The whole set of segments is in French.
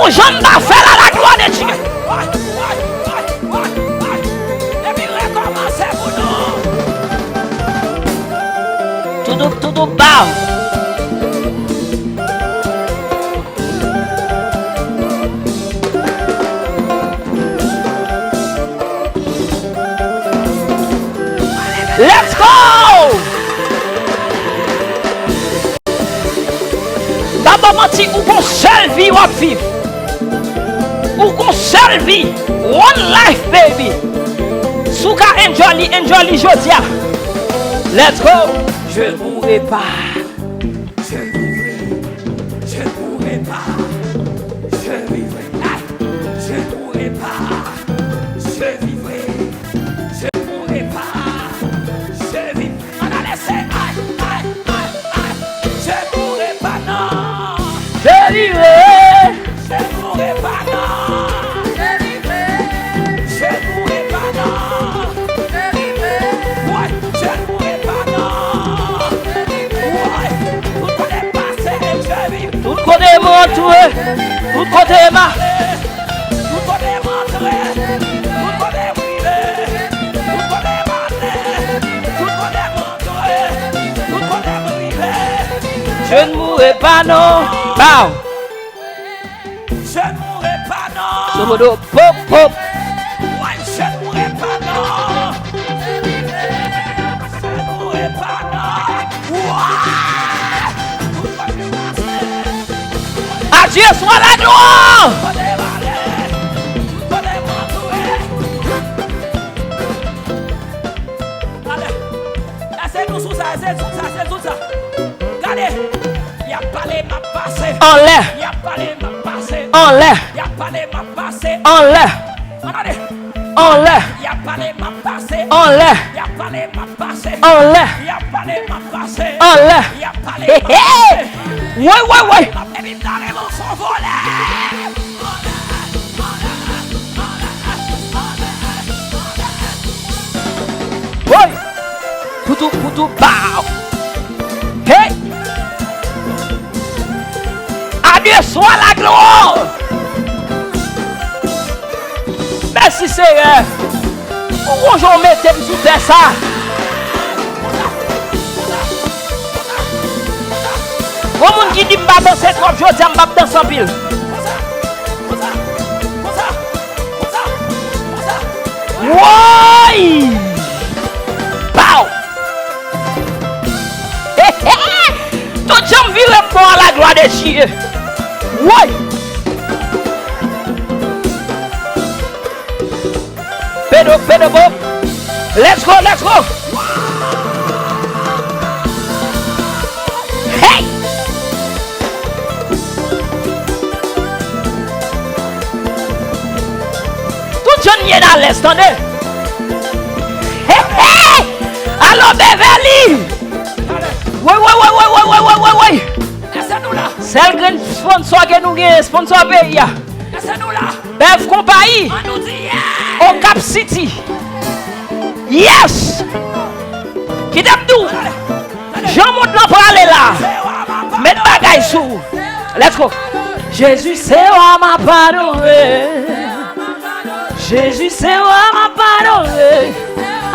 Ou j'en ai fait la gloire de Dieu. Et puis recommencer pour nous. Tout bas. Let's go! D'abord, menti, ou qu'on seule vie, ou vivre. Ou qu'on seule vie. One life, baby. Souka, enjoy, Jodia. Let's go! Je ne mourrai pas. Je ne mourrai pas. Je vivrai. Je ne mourrai pas. Je vivrai. Je ne mourrai pas. Je vivrai. On a laissé. Je ne mourrai pas, non. Je vivrai. Je ne mourrai pas, non. Je vivrai. Je ne mourrai pas, non. Je vivrai. Ouais, je ne mourrai pas, non. Je vivrai. Ouais, tout côté passé, je vivrai. Tout côté montré. Tout côté ma. Tout côté montré. Tout côté privé. Tout côté maté. Tout côté montré. Tout côté privé. Je ne mourrai pas, non. Bow. Je ne mourrai pas, non. Somodo, pop, pop. Ouais, je ne mourrai pas, non. Je ne mourrai pas, non. Ouais. Adieu, soit la gloire. Laissez-nous sous ça, c'est tout ça. Regardez, il y a parlé ma passé. En l'air. Il y a parlé ma passé. En l'air. Il y a parlé ma passé. En l'air. Regardez. En l'air. Il y a parlé ma passé. En l'air. Il y a parlé ma passé. En l'air. Il y a parlé ma passé. En l'air. Il y a parlé ma passé. Ouais. Et puis dans les mots sont volés. Ouais. Poutou, bow. Hey. Adieu soit la gloire. Merci Seigneur. Pourquoi j'en mettais sous terre ça? Comment qui dit pas danser trop, je dis pas danser en pile. Ouais. Pow. Tout jambe vire pour la gloire de Dieu. Ouais. Pedro, let's go. Hey. Tout jeune y est dans l'est, attendez. Hey. Allô, Beverly. Ouais. Laissez-nous là. C'est le grand sponsor que nous avons, sponsor pays. Laissez-nous là. Bev Compagnie. On nous dit au Cap City. Yes. Qui t'aime-nous? Jean monte là pour aller là. Mets bagaille sous. Let's go. Jésus, c'est moi m'a pardonné. Jésus, c'est moi m'a pardonné.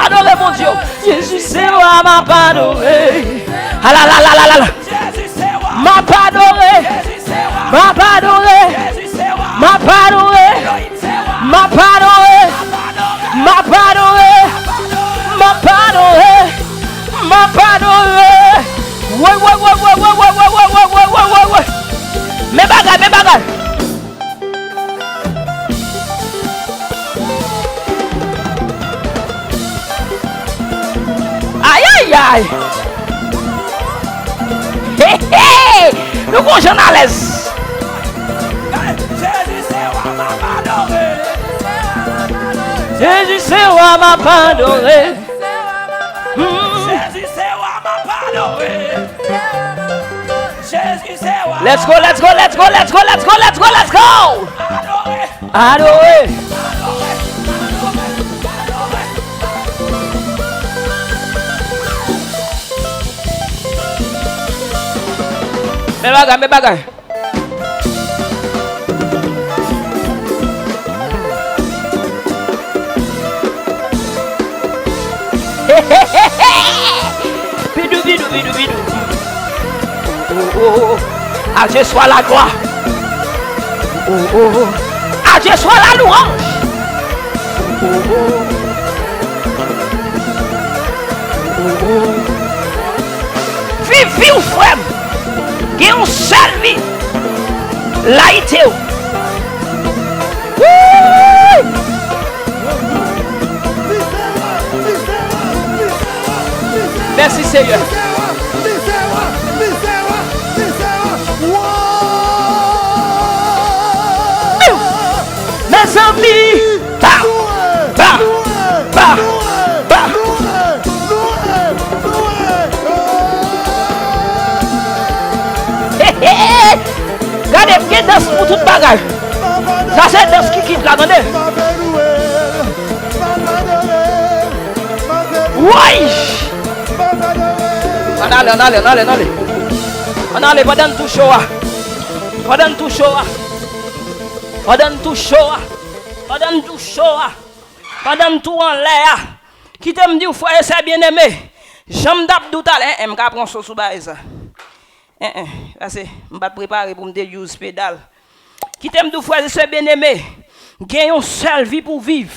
Adorez mon Dieu. Jésus, c'est moi m'a pardonné. Ah là. M'a pardonné. M'a pardonné. M'a pardonné. M'a pardonné. M'a pardonné. M'a pardonné. M'a pardonné. Ouais. Mais bagaille. Aïe. Hey. Nous conjons à l'aise. Jésus, c'est moi m'a pardonné. Jésus, c'est moi m'a pardonné. Jésus, c'est moi. Let's go. Adoré. Mais bagaille. Bidou, bidou, bidou, bidou. Oh. À Dieu soit la gloire. Oh. À Dieu soit la louange. Oh. Vive ou frère. Qui ont servi. Là, il était où? Merci Seigneur. Mes amis, regardez, il y a danse pour toute bagage. Ça c'est danse qui quitte la donne. Oui. On allez, pas dans tout show. Pas dans tout show. Pas dans tout show. Pas dans tout show. Pas dans tout en l'air. Qui t'aime dire, frère, c'est bien aimé. J'aime d'abdou talent. Je prends son sous ça. Parce que je vais préparer pour me use pédale. Qui t'aime dire, frère, c'est bien aimé. Gagne une seule vie pour vivre.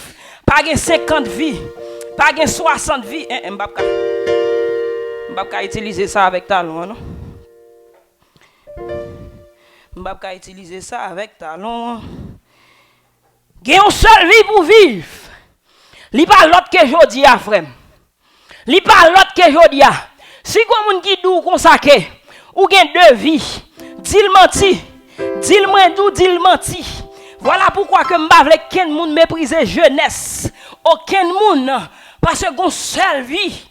Pas 50 vies. Pas 60 vies. Je ne vais pas utiliser ça avec talon, non? Je ne vais pas utiliser ça avec talon. Gagne une seule vie pour vivre. Li pas l'autre que je dis à frère. Li pas l'autre que je dis à. Si vous qui dou consacré ou gagne deux vies, dis-le menti. Dis-le moins doux, dis-le menti. Voilà pourquoi que m'pa vle ken moun mépriser jeunesse. Aucun moun parce que gon seule vie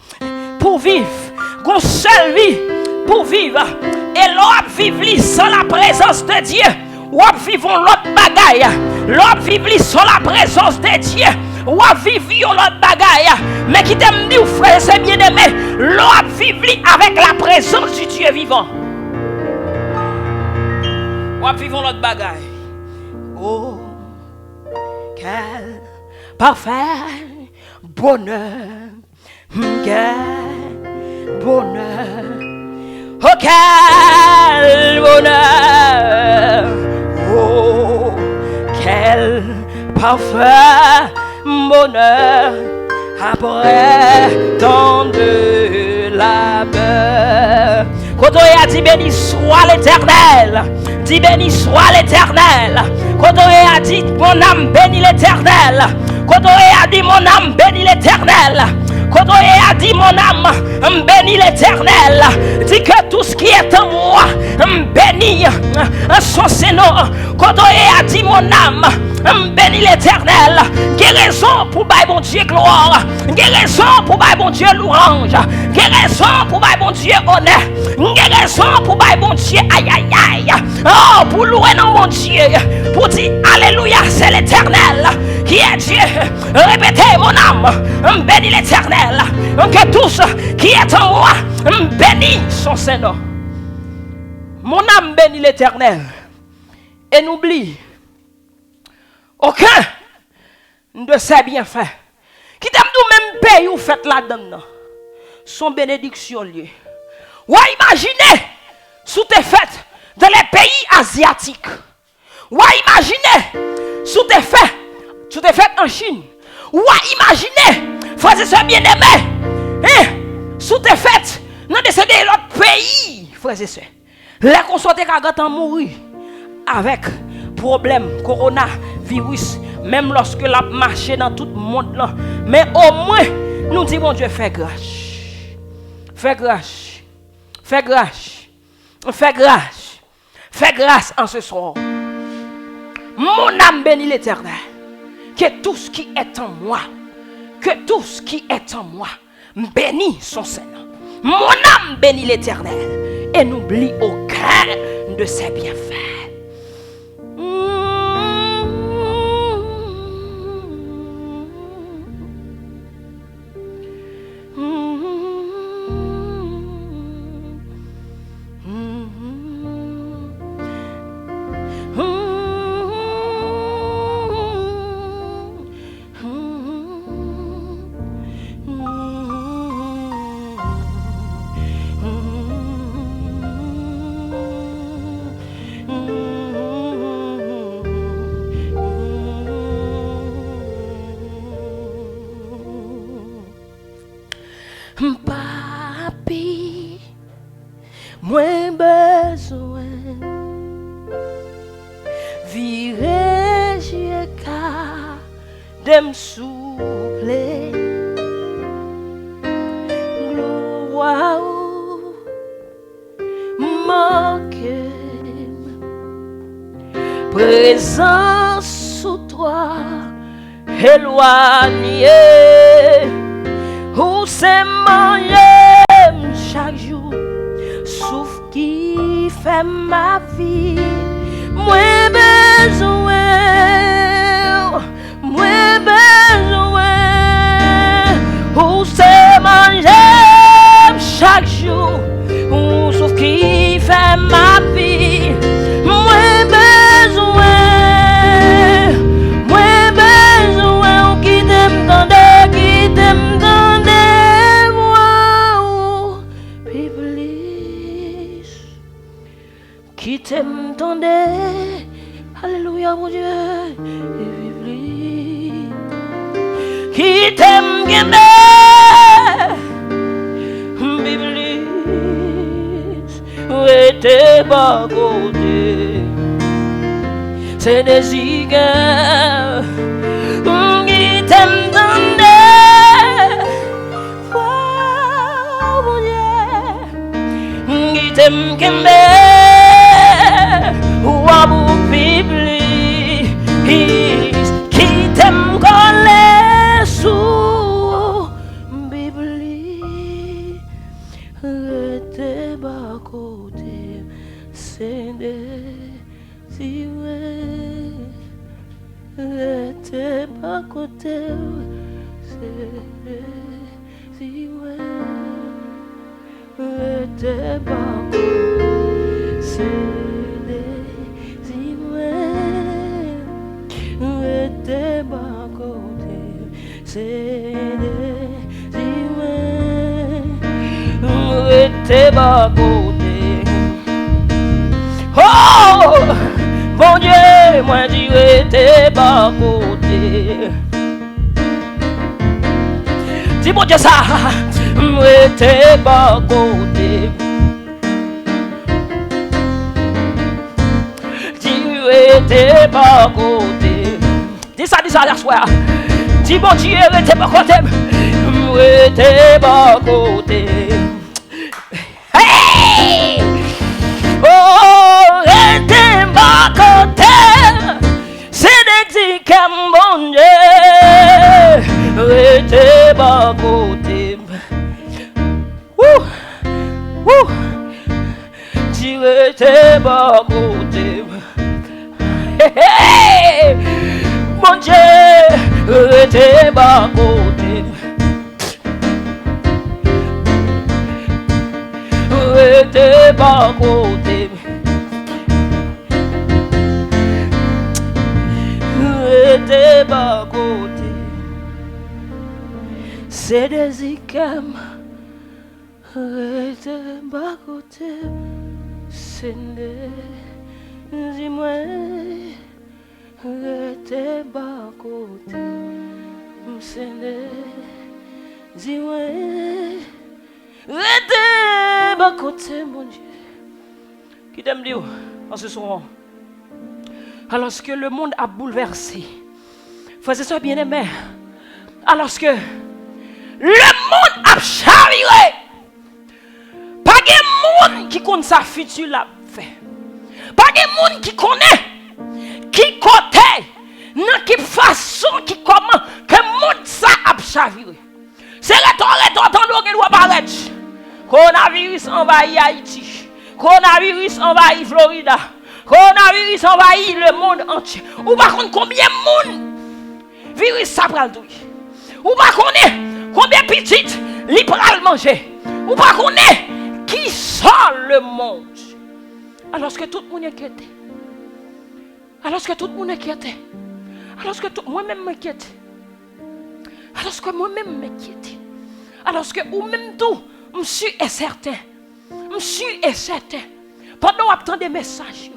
pour vivre. Gon seule vie pour vivre. Et l'on vivre sans la présence de Dieu. Ou vivre l'autre bagaille. L'on vivre sans la présence de Dieu. Ou vivre l'autre bagaille. Mais qui t'aime dit, frère, c'est bien aimé. L'on vivre avec la présence du Dieu vivant. Ou vivre l'autre bagaille. Oh, quel parfait bonheur. Quel bonheur. Oh, quel bonheur. Oh, quel parfait bonheur. Après tant de labeur. Quand on a dit béni soit l'Éternel. Dis béni soit l'Éternel. Quand on a dit mon âme bénit l'Éternel. Quand on a dit mon âme bénit l'Éternel. Quand on a dit mon âme bénit l'Éternel. Dis que tout ce qui est en moi bénit son Seigneur. Quand on a dit mon âme bénit l'Éternel. Quelle raison pour bailler mon Dieu gloire. Quelle raison pour bailler mon Dieu louange. Quelle raison pour bailler mon Dieu honneur. Quelle raison pour bailler mon Dieu aïe aïe aïe. Oh, pour louer non mon Dieu. Pour dire alléluia, c'est l'Éternel qui est Dieu. Répétez mon âme bénit l'Éternel. Que tous qui est en moi bénit son Seigneur. Mon âme bénit l'Éternel. Et n'oublie aucun de ses bienfaits. Qui t'aime nous même pays où faites là-dedans. Son bénédiction lieu. Ou imaginez sous tes fêtes dans les pays asiatiques. Ou imaginez sous tes fêtes en Chine. Ou imaginez, frères et sœurs bien-aimés, sous tes fêtes dans des autres pays, frères et sœurs. Les consortés qui ont mourir avec problème coronavirus, même lorsque la marché dans tout le monde là. Mais au moins, nous disons, mon Dieu, fais grâce. Fais grâce. Fais grâce. Fais grâce. Fais grâce en ce soir. Mon âme bénit l'Éternel. Que tout ce qui est en moi, que tout ce qui est en moi, bénit son Seigneur. Mon âme bénit l'Éternel et n'oublie aucun de ses bienfaits. moins besoin virer jusqu'à dem souffler gloire manque présence sous toi éloigné où c'est manger chaque jour souffle qui fait ma vie moins besoin où c'est manger chaque jour où souffle qui fait ma vie moins besoin qui t'aime moi Biblis qui t'aime tendez alléluia mon Dieu Biblis qui t'aime gagner Biblis et t'es pas côté c'est des igues qui t'aiment tendre wow mon Dieu qui t'aime gagner wow Biblis qui t'aime coller sous Biblis t'es pas côté c'est des t'es pas côté c'est des t'es pas côté c'est des t'es pas côté c'est des t'es pas côté oh bon Dieu moi dis t'es pas côté dis bon Dieu ça t'es pas côté dis t'es pas côté dis ça la soir dis bon Dieu t'es pas côté t'es pas côté hey oh t'es pas côté c'est des petits bon Dieu t'es pas côté tu t'es pas côté hey mon Dieu t'es pas côté t'es pas côté t'es pas côté c'est des icam t'es pas côté c'est des dis-moi t'es pas côté c'est des dis-moi t'es pas côté mon Dieu qui t'aime dire en ce soir alors que le monde a bouleversé frères et sœurs bien-aimés alors que le monde a chaviré pas de monde qui connaît sa future la fait pas de monde qui connaît qui côté dans quelle façon qui comment que monde ça a chaviré c'est retour doit paraître coronavirus envahit Haïti coronavirus envahit Florida coronavirus envahit le monde entier ou par contre combien de monde virus ça pral tout ou pas connaît combien petites li pral manger ou pas connaît qui sort le monde alors que tout le monde est inquiété alors que tout le monde est inquiété alors que moi-même m'inquiète alors que moi-même m'inquiète alors que ou même tout monsieur est certain pendant attendre des messages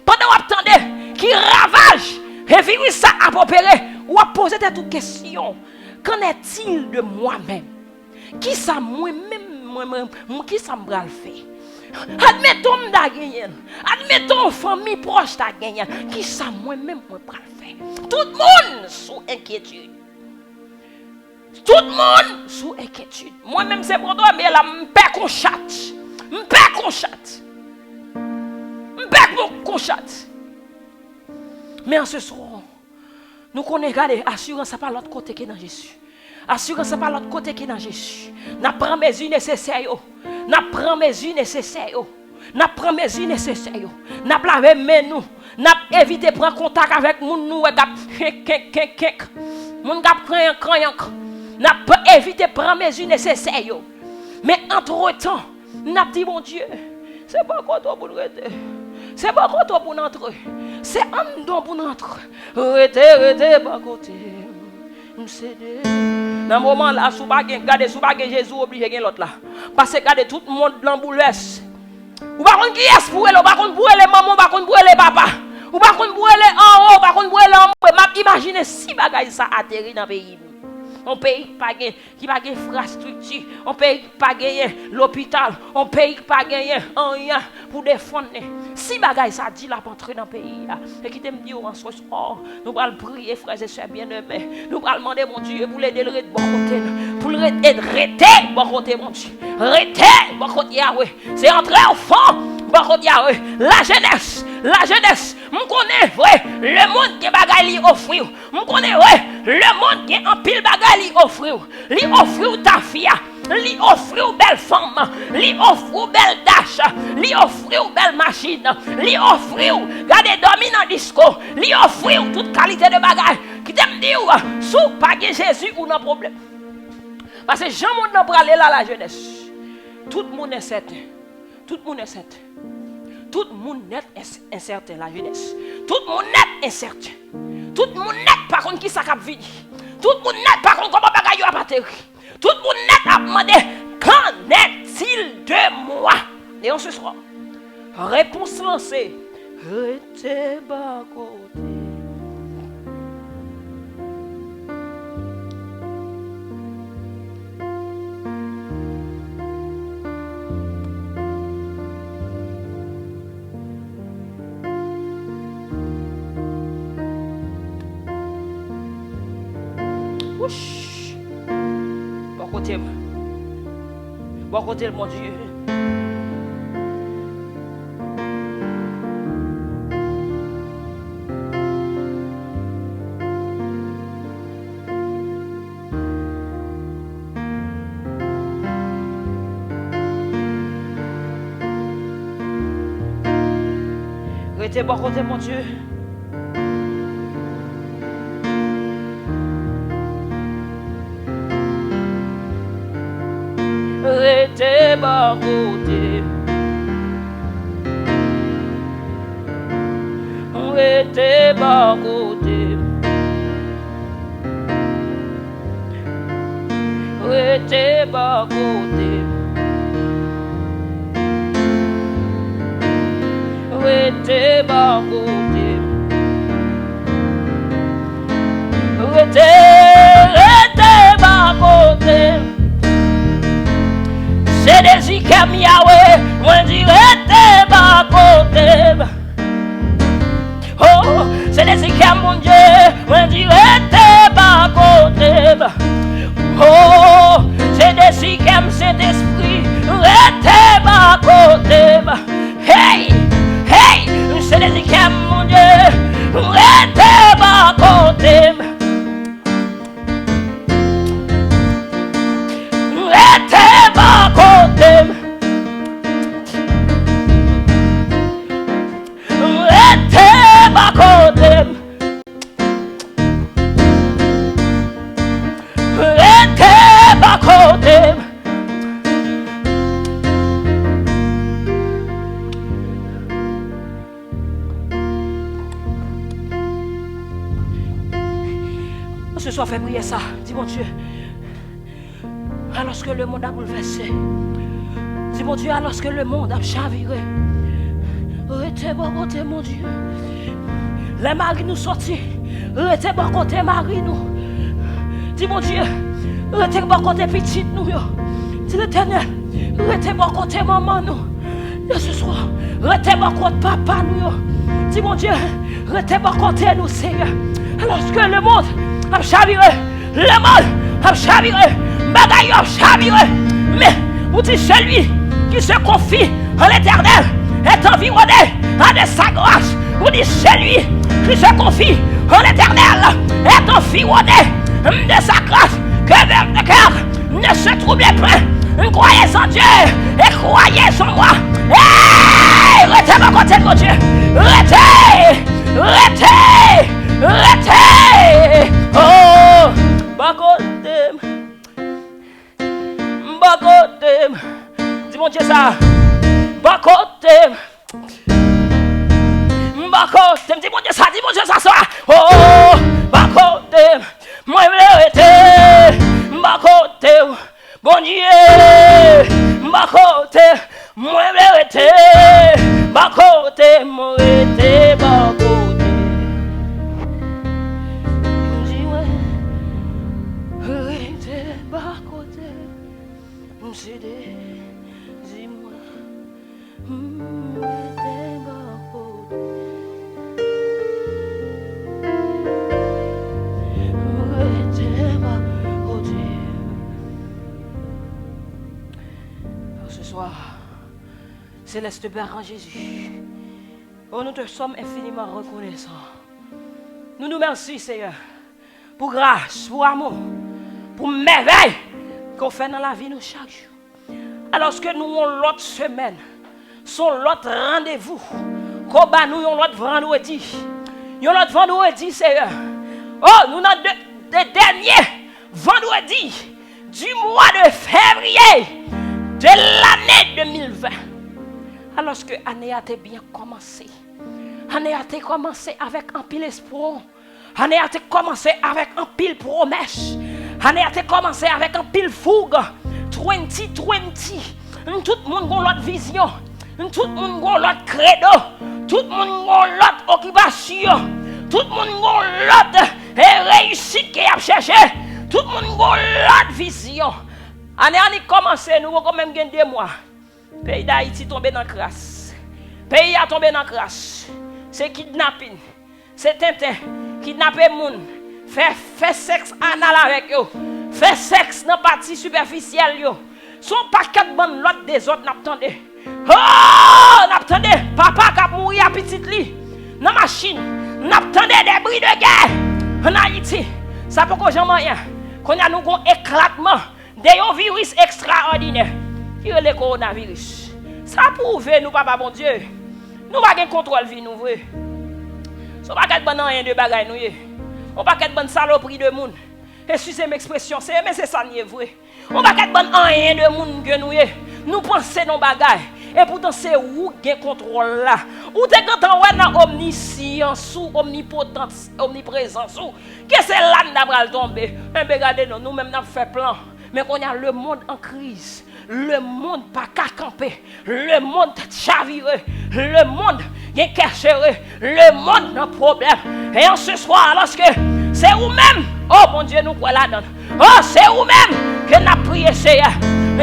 pendant attendre qui ravage et virus ça a opéré ou a posé toutes questions qu'en est-il de moi-même qui ça moi-même qui ça me bral fait Admettons m'da gagné. Admettons famille proche t'a gagné. Qui ça moi-même moi pas le faire? Tout le monde sous inquiétude. Tout le monde sous inquiétude. Moi-même c'est pour toi mais là m'père qu'on chatte. M'père qu'on chatte. M'père qu'on chatte. Mais en ce soir, nous connaissons, regardez, assurance ça pas l'autre côté qui est dans Jésus. Assurance ça pas l'autre côté qui est dans Jésus. N'a prend mesures nécessaires. N'a prend mesures nécessaires. N'a prend mesures nécessaires. N'a lavé main nous. N'a évité prendre contact avec moun nous gap moun gap crayon. N'a évité prendre mesures nécessaires. Mais entre-temps, n'a dit mon Dieu, c'est pas quoi toi pour nous rester. C'est pas quoi toi pour nous entrer. C'est un don pour nous entrer. Rete pas côté. M'céder. Dans le moment là, sous baguette, regardez sous baguette Jésus obligé gain l'autre là. Parce que regardez tout le monde l'embouleverse. Ou pas qu'on qui est pour elle, ou pas qu'on pour les maman, ou pas qu'on pour les papa. Ou pas qu'on pour les en haut, ou pas qu'on pour les en bas. M'a imaginer si bagaille ça atterri dans le pays. On pays pas qui pas infrastructure, on pays pas l'hôpital, on pays pas rien pour défendre. Si bagaille ça dit la pour entrer dans le pays et qui t'aime dire en ce soir, nous allons prier frères et sœurs bien-aimés, nous allons demander mon Dieu pour l'aider de bon côté, pour l'aider de bon côté mon Dieu, arrêtez bon côté Yahweh, c'est entrer au fond bon côté Yahweh, la jeunesse, me connaît vrai, le monde qui bagaille offrir, me connaît vrai, le monde qui en pile bagaille li offrir ta fille, li offrir belle femme, li offrir belle dash, li offrir belle machine, li offrir garder dormir dans disco, li offrir toute qualité de bagaille qui t'aime dire sous pas Jésus ou non problème. Parce que Jean monde n'a pas aller là la jeunesse. Tout le monde est certain. Tout le monde est certain. Tout le monde est incertain la jeunesse. Tout le monde est incertain. Tout le monde n'est pas contre qui ça cap venir. Tout le monde n'est pas contre comment bagaille a batterie. Tout le monde n'est pas demandé qu'en est-il de moi? Et on se soir. Réponse lancée. Rete bas côté. Bon côté, mon Dieu. Restez bon côté, mon Dieu. Rete bas côté. Rete bas côté. Rete bas côté. Rete bas côté. Rete bas côté. C'est des ikam Yahweh, moi dirais t'es bas côté. Oh, c'est des ikam mon Dieu, moi dirais t'es bas côté. Oh, c'est des ikam Saint-Esprit, t'es bas côté. Hey, hey, c'est des ikam mon Dieu, t'es bas côté. Rete bas côté. Rete bas côté. Rete bas côté. Ce soir, fait prier ça. Dis mon Dieu. Alors que le monde a bouleversé. Dis mon Dieu, alors que le monde a chaviré. Rete bon côté mon Dieu. Les maris nous sortis. Rete bon côté mari nous. Dis mon Dieu, rete bon côté petite nous. Dis l'Éternel, rete bon côté maman nous. ce soir, restez mon compte papa nous. Dis mon Dieu, restez mon compte nous Seigneur. Alors que le monde a chaviré, le monde a chaviré, bagaille a chaviré. Mais vous dites celui qui se confie en l'Éternel est environné de sa grâce. Vous dites celui qui se confie en l'Éternel est environné de sa grâce. Que votre cœur ne se troublez pas. Croyez en Dieu et croyez en moi. Hey, restez mon côté de mon Dieu. Restez. Oh, bakotem. Dis mon Dieu ça. Bakotem. Dis mon Dieu ça. Oh, bakotem. Moi je veux rester. Bakotem. Bon Dieu, ma côté, moi je veux rester. Ma côté, moi je veux rester. Ma côté. Dis-moi, rester, ma côté. Dis-moi, rester, ma côté. Rester, ma côté. Ce soir, Céleste Père en Jésus, oh, nous te sommes infiniment reconnaissants. Nous nous remercions, Seigneur, pour grâce, pour amour, pour merveille qu'on fait dans la vie nous chaque jour. Alors que nous avons l'autre semaine, son l'autre rendez-vous, qu'on bat nous l'autre vendredi. L'autre vendredi, Seigneur. Oh, nous avons le dernier vendredi du mois de février de l'année 2020. Alors que l'année a été bien commencée. L'année a été commencée avec un pile espoir. L'année a été commencée avec un pile promesse. L'année a été commencée avec un pile fougue. 2020. Tout le monde a l'autre vision. Tout le monde a l'autre credo. Tout le monde a l'autre occupation. Tout le monde a l'autre réussite qu'il a cherché. Tout le monde a l'autre vision. L'année a commencé, nous avons quand même gagné 2 mois. Le pays d'Haïti tombé dans la crasse. Le pays a tombé dans la crasse. C'est kidnapping. C'est Tintin. Kidnapper les gens. Faire sexe anal avec eux. Faire sexe dans la partie superficielle. Son paquet de bonnes l'autre des autres n'attendez. Oh, n'attendez. Papa qui a mouru à petite lit. Dans la machine. N'attendez des bruits de guerre. En Haïti. Ça peut que j'en rien. Qu'on a nous un éclatement. Des virus extraordinaires. Qui est le coronavirus? Ça prouve nous, papa, bon Dieu. Nous n'avons pas de contrôle vie, nous, vrai. Nous n'avons pas de rien de bagaille, nous. Nous n'avons pas de saloperie de monde. Excusez m'expression, mais c'est ça, nous, vrai. Nous n'avons pas de rien de monde que nous. Nous pensons nos bagailles. Et pourtant, c'est où qui contrôle là. Ou t'es quand on a omniscience ou omnipotence, omniprésence ou. Qu'est-ce que c'est là nous avons tombé? Regardez, nous-mêmes, nous avons fait plan. Mais qu'on a le monde en crise. Le monde pas qu'à camper. Le monde chaviré. Le monde est cacheré. Le monde a un problème. Et en ce soir, lorsque c'est vous-même, oh mon Dieu, nous quoi là-dedans. Oh, c'est vous-même que nous avons prié, Seigneur.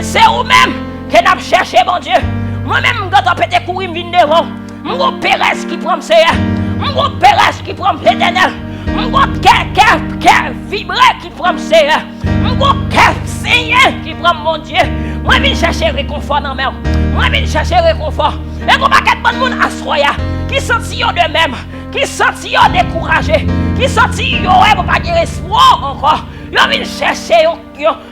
C'est vous-même que nous avons cherché, mon Dieu. Moi-même, quand on peut te courir, je viens devant. Mon Pérez qui prend Seigneur. Mon Pérez qui prend l'Éternel. Mon cœur vibré qui prend Seigneur. Mon cœur Seigneur qui prend mon Dieu. Moi, je viens chercher réconfort dans mer. Moi, je viens chercher réconfort. Et qu'on va qu'être bon monde à soya. Qui sentit de même. Qui sentit découragé. Qui sentit pour pas de espoir encore. Yo viens chercher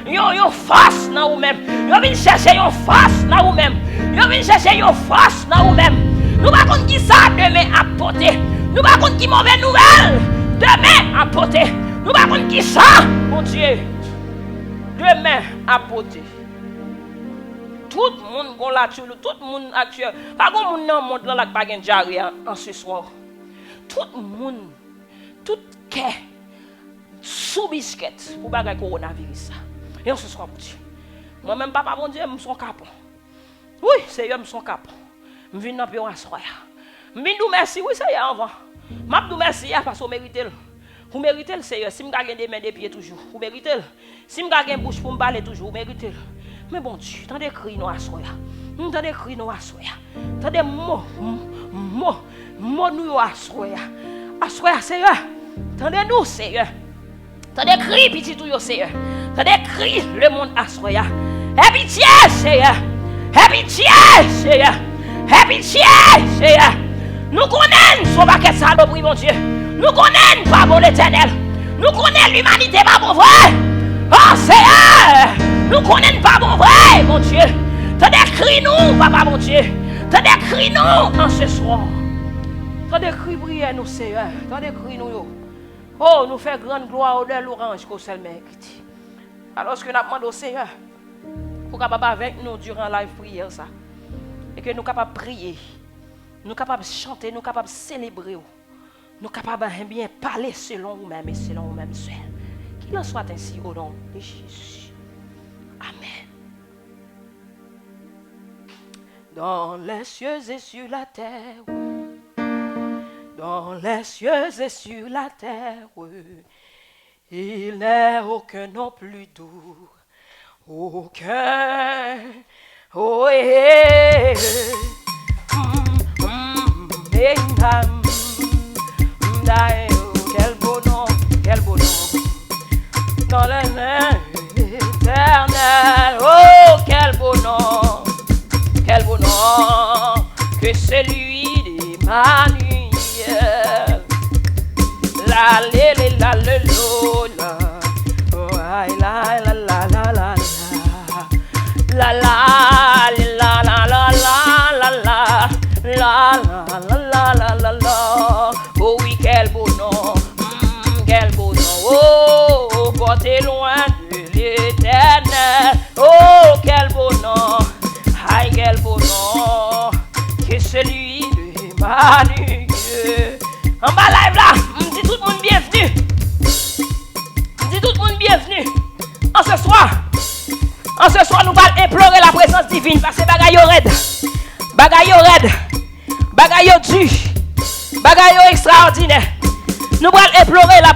une force dans vous-même. Yo viens chercher une force dans vous-même. Yo viens chercher une force dans vous-même. Nous ne savons pas qui ça demain à porter. Nous ne savons pas qui mauvaise nouvelle demain à porter. Nous ne savons pas qui ça, mon Dieu, demain à porter. Tout le monde est là, tout le monde actuel. Pas de monde dans le monde là qui pas de jarry en ce soir. Tout le monde, tout cœur, sous biscuit pour pas de coronavirus. Et on se soit pour Dieu. Moi-même, papa, bon Dieu, je suis capable. Oui, c'est eux, je suis capable. Je viens dans le pays à soir. Je viens nous merci, oui, c'est avant. Je vous merci parce que vous méritez. Vous méritez le Seigneur. Si vous avez des mains des pieds toujours, vous méritez. Si vous avez une bouche pour me parler toujours, vous méritez. Mais bon Dieu, tant de cris nous à soir. Nous t'en écrit nous assoya. T'en des mots nous assoya. Assoya Seigneur. T'en des nous Seigneur. T'en des cris petit tout yo Seigneur. T'en des cris le monde assoya. Aie pitié Seigneur. Aie pitié Seigneur. Aie pitié Seigneur. Nous connaissons son paquet de saloperie mon Dieu. Nous connaissons pas bon l'Éternel. Nous connaissons l'humanité pas bon vrai. Oh Seigneur. Nous connaissons pas bon vrai mon Dieu. T'as décrit nous, papa mon Dieu. T'as décrit nous en ce soir. T'as décrit prier nous, Seigneur. T'as décrit nous. Oh, nous fait grande gloire de l'orange qu'au seul mérite. Alors que nous demandons au Seigneur pour capable avec nous durant la live prière ça. Et que nous capables de prier. Nous capables de chanter, nous capables de célébrer. Nous capables de bien parler selon nous-mêmes et selon nous-mêmes seuls. Qu'il en soit ainsi au nom de Jésus. Amen. Dans les cieux et sur la terre, dans les cieux et sur la terre, il n'est aucun nom plus doux, aucun, oh quel beau nom, dans les mains éternelles, oh quel beau nom. Quel beau nom que celui d'Emmanuel. La la la la oh la la la la la la la la la la la la la. Oh oui quel beau nom, oh portez loin de l'Éternel. Oh quel beau nom. Aïe, quel beau nom que celui de Emmanuel. En bas live là, on dit tout le monde bienvenue. On dit tout le monde bienvenue. En ce soir, nous allons implorer la présence divine parce que bagaille raide. Bagaille du. Bagaille extraordinaire. Nous allons implorer la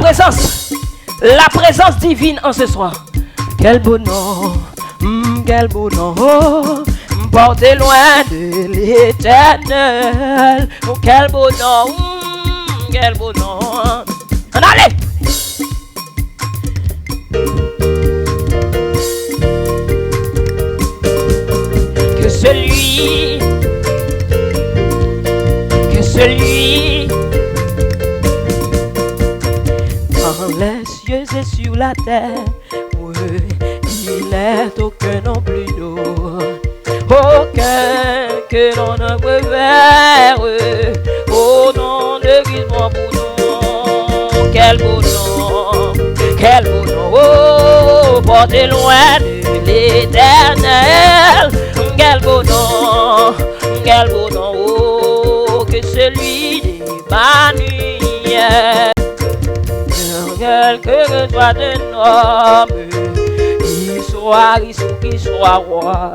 présence divine en ce soir. Quel beau nom. Quel beau nom. Portez loin de l'Éternel. Oh, quel beau nom, quel beau nom. Allez! Que celui dans les cieux et sur la terre, oui, il n'est aucun nom plus doux. Aucun que l'on ne peut faire, au nom de Christ mon beau nom. Quel beau nom, oh, portez loin de l'Éternel. Quel beau nom, oh, que celui d'Emmanuel. Que soit un homme, qu'il soit roi.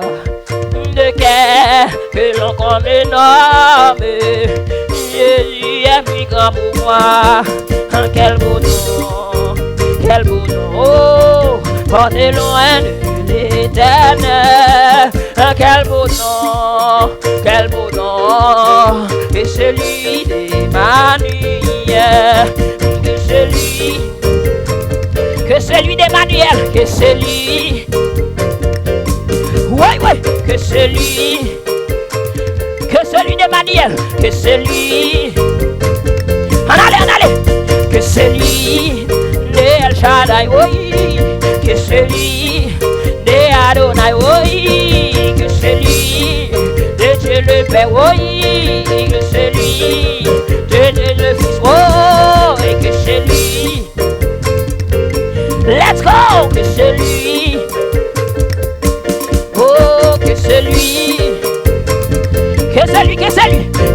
De quel que l'on connaît nomme, Jésus est plus grand pour moi. Quel beau nom, oh, portez loin de l'Éternel. Quel beau nom, que celui d'Emmanuel, que celui d'Emmanuel, que celui. Ouais, que celui d'Emmanuel, que celui, en allez, que celui de El Shaddai, oui, que celui de Adonai, oui, que celui de Dieu le Père, oui, que celui de Dieu le Fils, oh, et que celui, let's go, que celui. Oh,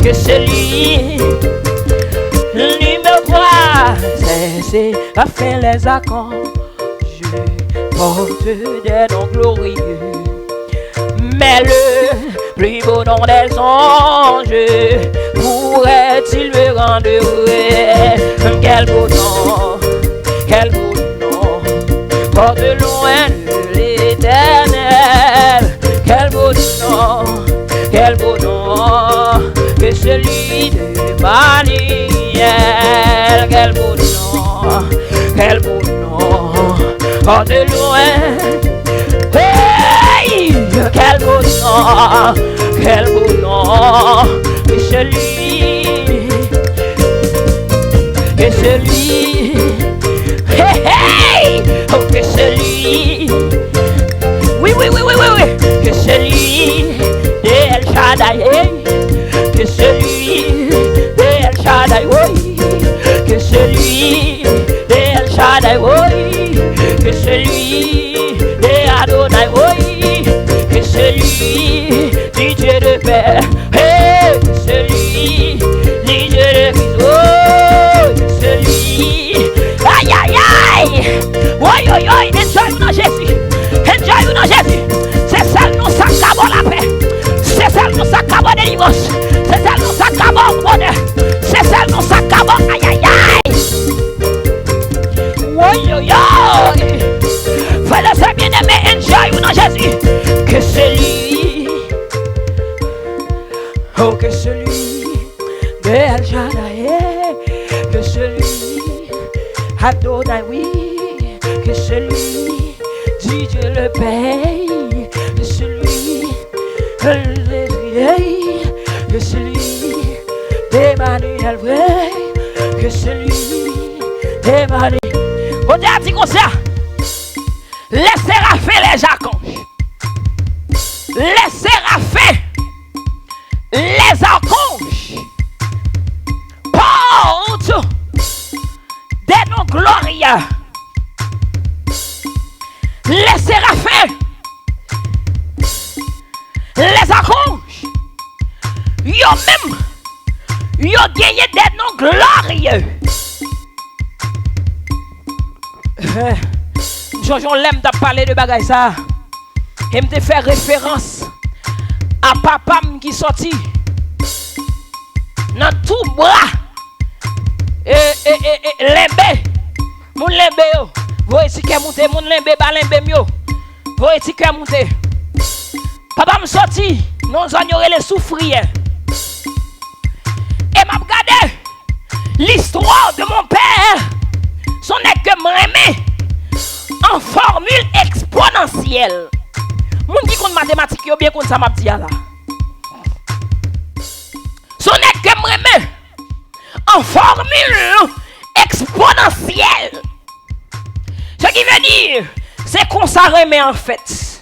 que celui, numéro 3, c'est à faire les accords, je porte des noms glorieux, mais le plus beau nom des anges, pourrait-il me rendre heureux? Quel beau nom, porte loin de l'Éternel. Quel beau nom, quel beau nom que celui d'Emmanuel. Quel beau nom, quel beau nom, oh de loin. Hey, quel beau nom que celui, hey, oh que celui, oui, que celui de El Shaddai, que celui de El Shaddai, oui, que celui de El Shaddai, oui, que celui de Adonai, oui, que celui du Dieu de paix, hey, que celui du Dieu de Christ, oh, que celui, aïe aïe aïe, oui, enjoy dans Jésus, enjoy dans Jésus, c'est celle nous s'accabons la paix, c'est celle nous s'accabons délivrance, c'est celle nous s'accabons bonheur, c'est celle nous s'accabons aïe aïe aïe, oui, fais-le ça bien aimé, enjoy dans Jésus, que celui, oh que celui de El Shaddai, que celui Adonai, oui, que celui du Dieu le Père, que celui que celui d'Emmanuel, vrai, que celui d'Emmanuel. On dit un petit concert. Les séraphins, les archanges, les séraphins, les archanges portent des noms glorieux. Les séraphins, les archanges, ils ont gagné des noms glorieux. Jean l'aime de parler de bagaille ça. Et me fait référence à papa qui sorti dans tout bras. Lembe. Mon lembe yo. Voyez si que monter mon lembe ba lembe mio. Voyez si que monter. Papa me sorti non ignorer les souffrières. Et m'a regardé l'histoire de mon père. Son n'est que m'aimer en formule exponentielle. Moun qui compte mathématiques yo bien compte ça m'a dit là. Son n'est que m'aimer en formule exponentielle. Ce qui veut dire, c'est qu'on s'arrête en fait.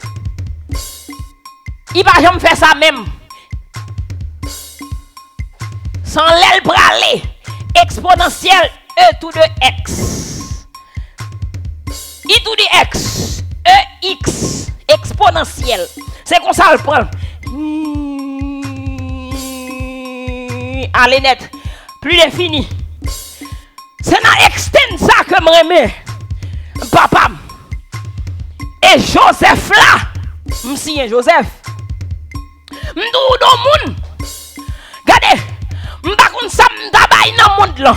Il va jamais faire ça même. Sans l'aile bralé, exponentielle, E tout de X. I tout de X, EX, exponentielle. C'est comme ça le prend. Allez net, plus défini. C'est dans extend ça que je remets. Papa. Et Joseph là. M'signe Joseph. M'dou do moun. Regardez. M'pa kon ça m'tabay dans monde là.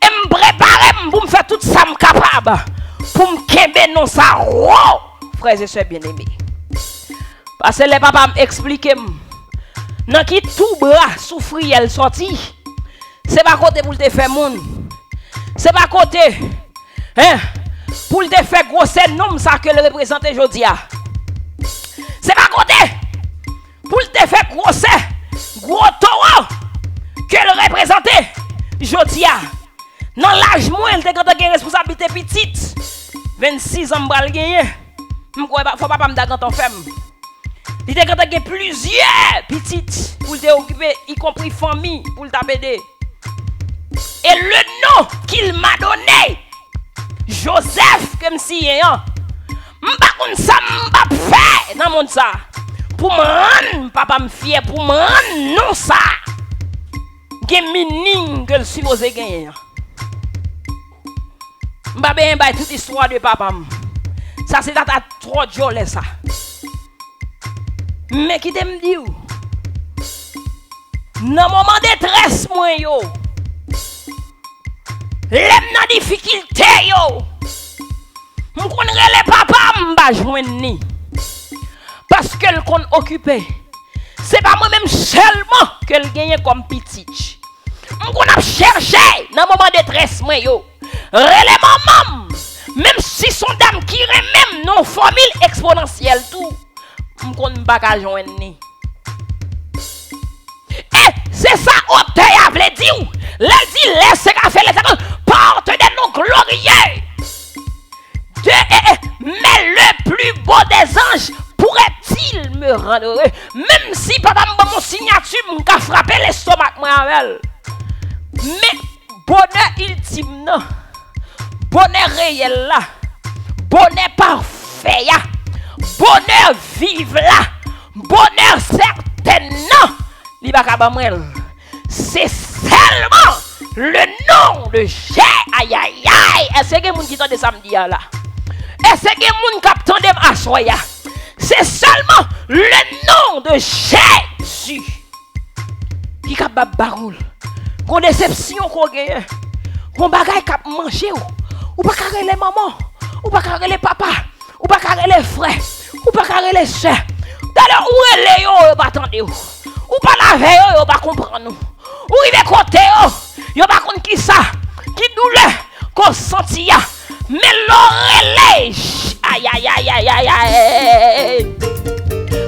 Et m'prépare pour me faire tout ça m'capable. Pour m'kembe non ça. Wow. Frères et sœurs bien-aimés. Parce que les papas m'expliquent. Dans qui tout bras souffri elle sorti. C'est pas côté pour te faire monde. C'est pas côté hein pour te faire grosse nom ça que le représente aujourd'hui. C'est pas côté pour te faire gros taureau que le représente aujourd'hui. Dans l'âge moins il te quand une responsabilité petite 26 ans m'bral gagner. Faut pas me dagan ton femme. Il te quand plusieurs petites pour te occuper y compris famille pour t'aider. Et le nom qu'il m'a donné, Joseph, comme si, m'pa kon sa m'pa fait dans mon ça. Pour me rendre, papa me fier, pour me rendre, non ça. Gen meaning que le supposé gagner. M'pa ben ba toute histoire de papa. Ça c'est ta trop jolé ça. Mais qui t'aime dit ou? Dans moment de détresse moi yo. Lèm nan difficulté yo. M'konre les papa m'ba joindre ni. Parce qu'elle kon occupé c'est pas moi-même seulement que le gagne comme petit. On a cherché dans le moment de détresse, relais maman, même si son dame qui même non formule exponentielle tout, on ne pas qu'à joindre. Et c'est ça, auteur a voulu dire, dit laisse qu'à faire les accords, porte des noms glorieux. Mais le plus beau des anges pourrait-il me rendre heureux, même si papa m'a mon signature, m'a frappé l'estomac moi avec. Mais bonheur ultime, non. Bonheur réel là, bonheur parfait là, bonheur vive là, bonheur certain non. Li ba ka ba mwen. C'est seulement le nom de Jésus. Aïe aïe aïe. Est-ce que moun qui tande samedi là? Est-ce que moun qui tande assoya? C'est seulement le nom de Jésus qui capable baroul. Kon déception qu'on gagne. Kon bagay k'ap manger ou pas carrer les maman, ou pas carrer les papa, ou pas carrer les frères, ou pas carrer les sœurs. D'ailleurs où est les yo pas attendre ou pas la veille yo pas comprendre nous. Ou il est côté yo pas comprendre qui ça, qui douleur qu'on senti ya. Mais l'oreille aïe aïe aïe aïe aïe aïe.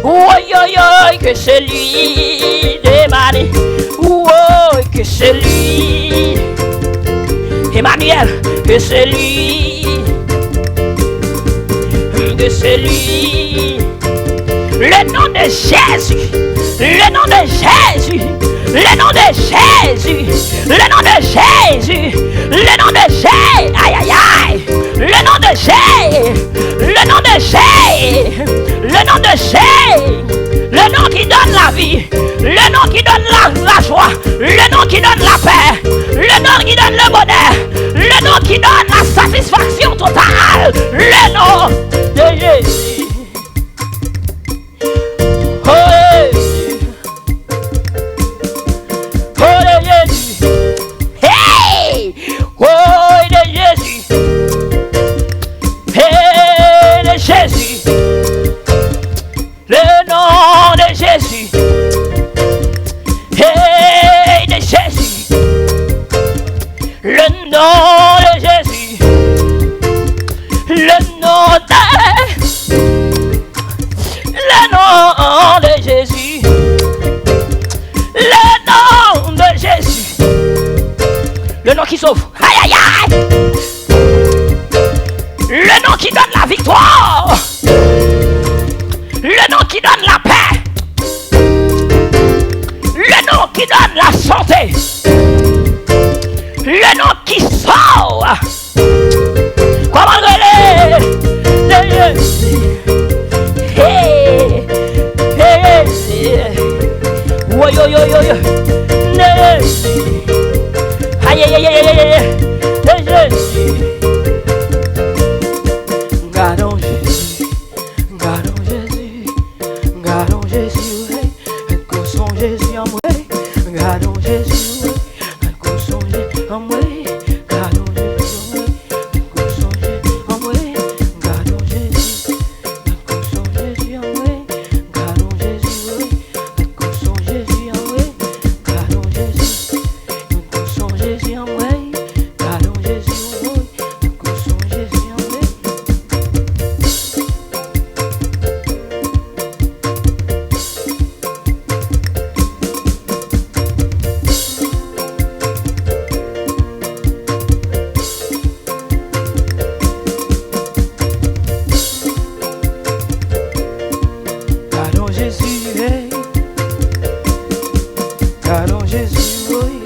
Oui oui que c'est lui demandé. Oui que c'est lui Emmanuel, que c'est lui, que c'est lui. Le nom de Jésus, le nom de Jésus, le nom de Jésus, le nom de Jésus, le nom de Jésus, aïe aïe aïe, le nom de Jésus, le nom de Jésus, le nom de Jésus, le nom qui donne la vie, le nom qui donne la joie, le nom qui donne la paix, le nom qui donne le bonheur, le nom qui donne la satisfaction totale, le nom de Jésus. Oh Jésus, oh de Jésus, hey, oh de Jésus, hey de Jésus, le nom de Jésus, hey de Jésus, le nom de Jésus, le nom de Jésus, le nom de Jésus, le nom qui sauve, aïe aïe aïe, le nom qui donne la victoire, le nom qui donne la paix, le nom qui donne la santé, le nom qui sauve. Comment relais de Jésus? Hey, hey, oui, oui, oui, oui, Jésus. Aïe, aïe, aïe, aïe, aïe, Jésus. Gardons Jésus, gardons Jésus, gardons Jésus, oui, courson Jésus en moi, gardons Jésus, oui, courson Jésus en moi, gardons Jésus, oui, courson Jésus en moi, gardons Jésus, courson Jésus en moi, gardons Jésus, oui, courson Jésus en moi, gardons Jésus, courson Jésus en moi, gardons Jésus, oui, courson Jésus en moi. Gardons Jésus, hey. Gardons Jésus, oui.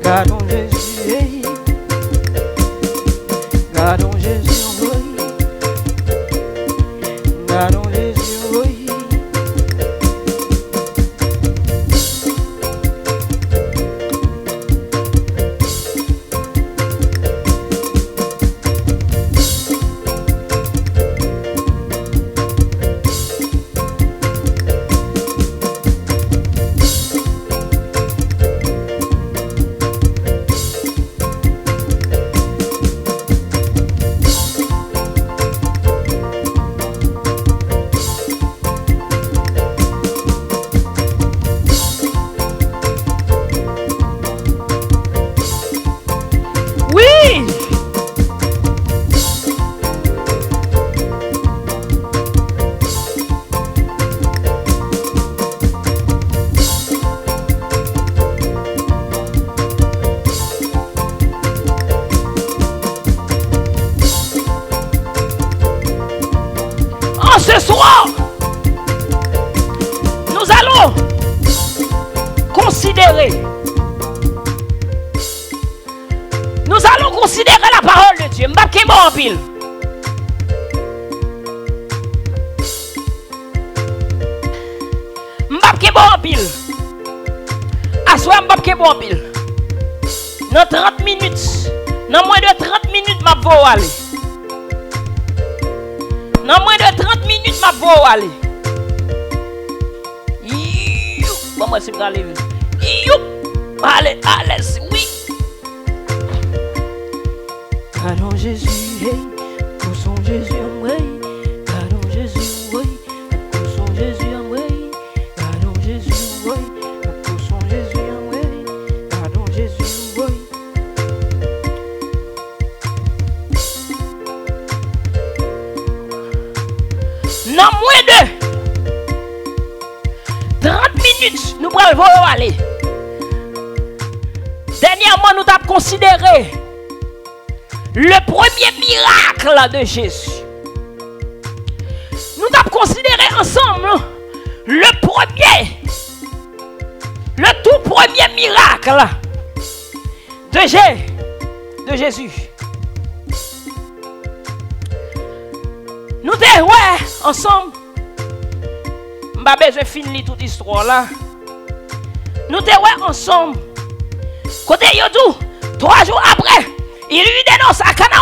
Gardons Jésus, hey. Gardons Jésus, oui. Gardons Jésus, oui. considérer. Nous allons considérer la parole de Dieu. M'bapke bon en pile. M'bapke bon en pile. Assoir m'bapke bon en pile. Dans 30 minutes. Dans moins de 30 minutes, m'a vais aller. Dans moins de 30 minutes, m'a vais aller. Bon, moi, c'est pour aller. Allez, allez, oui. Allons Jésus, hey, poussons Jésus en way. Allons Jésus, oui, poussons Jésus en way. Allons Jésus, oui, poussons Jésus en way. Allons Jésus, oui. Non moins de 30 minutes, nous prenons aller. Dernièrement, nous avons considéré le premier miracle de Jésus. Nous avons considéré ensemble le tout premier miracle de Jésus. Nous avons ensemble, je n'ai pas besoin de finir toute l'histoire là. Nous avons ensemble, côté Yodou, 3 jours après, il lui dénonce à Cana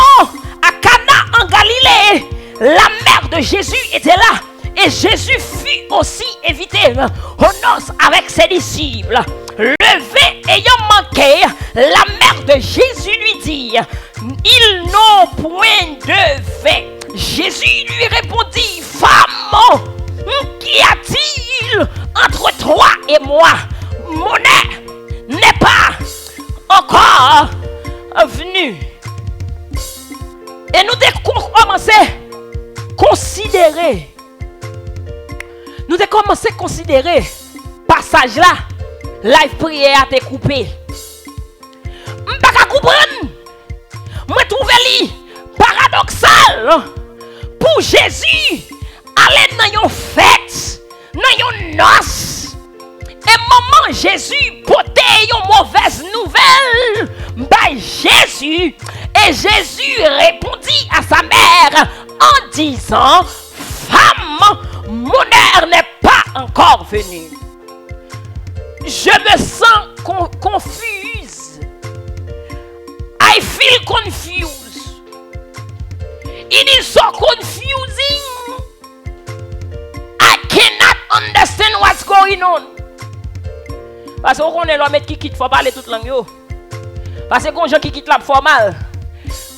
en Galilée. La mère de Jésus était là. Et Jésus fut aussi invité aux noces avec ses disciples. Levé ayant manqué, la mère de Jésus lui dit, ils n'ont point de vin. Jésus lui répondit, femme, qu'y a-t-il entre toi et moi? Mon heure n'est pas encore venu. Et nous avons commencé à considérer. Nous avons commencé à considérer passage là. Live prière a été coupé. Je ne peux pas comprendre. Je trouve paradoxal pour Jésus aller dans une fête, dans une noce. Et maman Jésus portait une mauvaise nouvelle by Jésus. Et Jésus répondit à sa mère en disant, femme, mon heure n'est pas encore venue. Je me sens confuse. I feel confused. It is so confusing. I cannot understand what's going on. Parce qu'on est l'homme qui quitte, faut parler toute langue. Parce qu'on gens qui quitte la formal,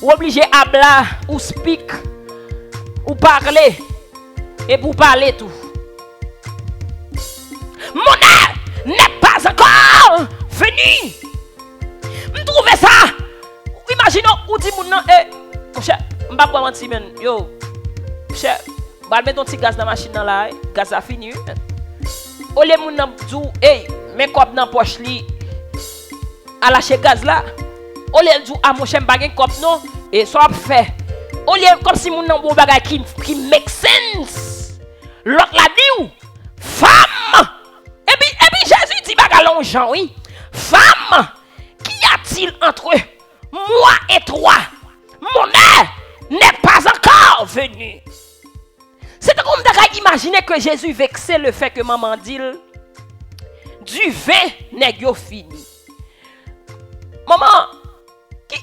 ou obligé à hablar, ou speak, ou parler, et pour parler tout. Mon heure n'est pas encore venu. Je trouve ça. Imaginons, ou dit mon nom, mon cher, je ne vais pas mentir, yo, cher, je vais mettre un petit gaz dans la machine là, gaz a fini. Ou les moun nan dou, hey, mais kop nan poche li, à lâcher gaz là. Ou les dou, ah mon cher, m'bagay kop non, et soit fait. Ou les comme si moun nan bon bagay qui make sense. L'autre la dit ou, femme. Et puis Jésus dit bagay longeant, oui. Femme, qu'y a-t-il entre moi et toi? Mon heure n'est pas encore venue. C'est comme d'abord imaginer que Jésus vexait le fait que maman dit du vin n'est pas fini. Maman, il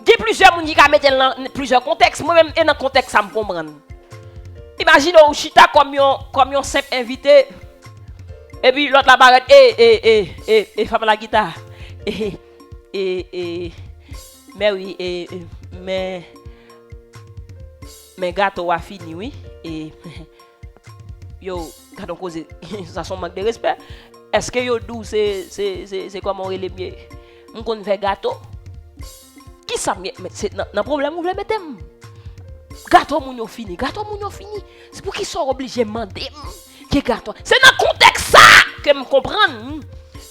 y a plusieurs gens qui mettent dans plusieurs contextes. Moi-même, dans le contexte, ça me comprend. Imaginez au chita comme un simple invité. Et puis l'autre la barrette, femme la guitare. Mais oui, mais gâteau a fini, oui. Et yo, quand on cause ça son manque de respect. Est-ce que yo dou c'est comment on les mieux? On connaît faire gâteau. Qui ça mais c'est un problème vous voulez mettre? Gâteau moun yo fini, C'est pour qui sont obligés de demander que gâteau. C'est dans le contexte ça que me comprendre.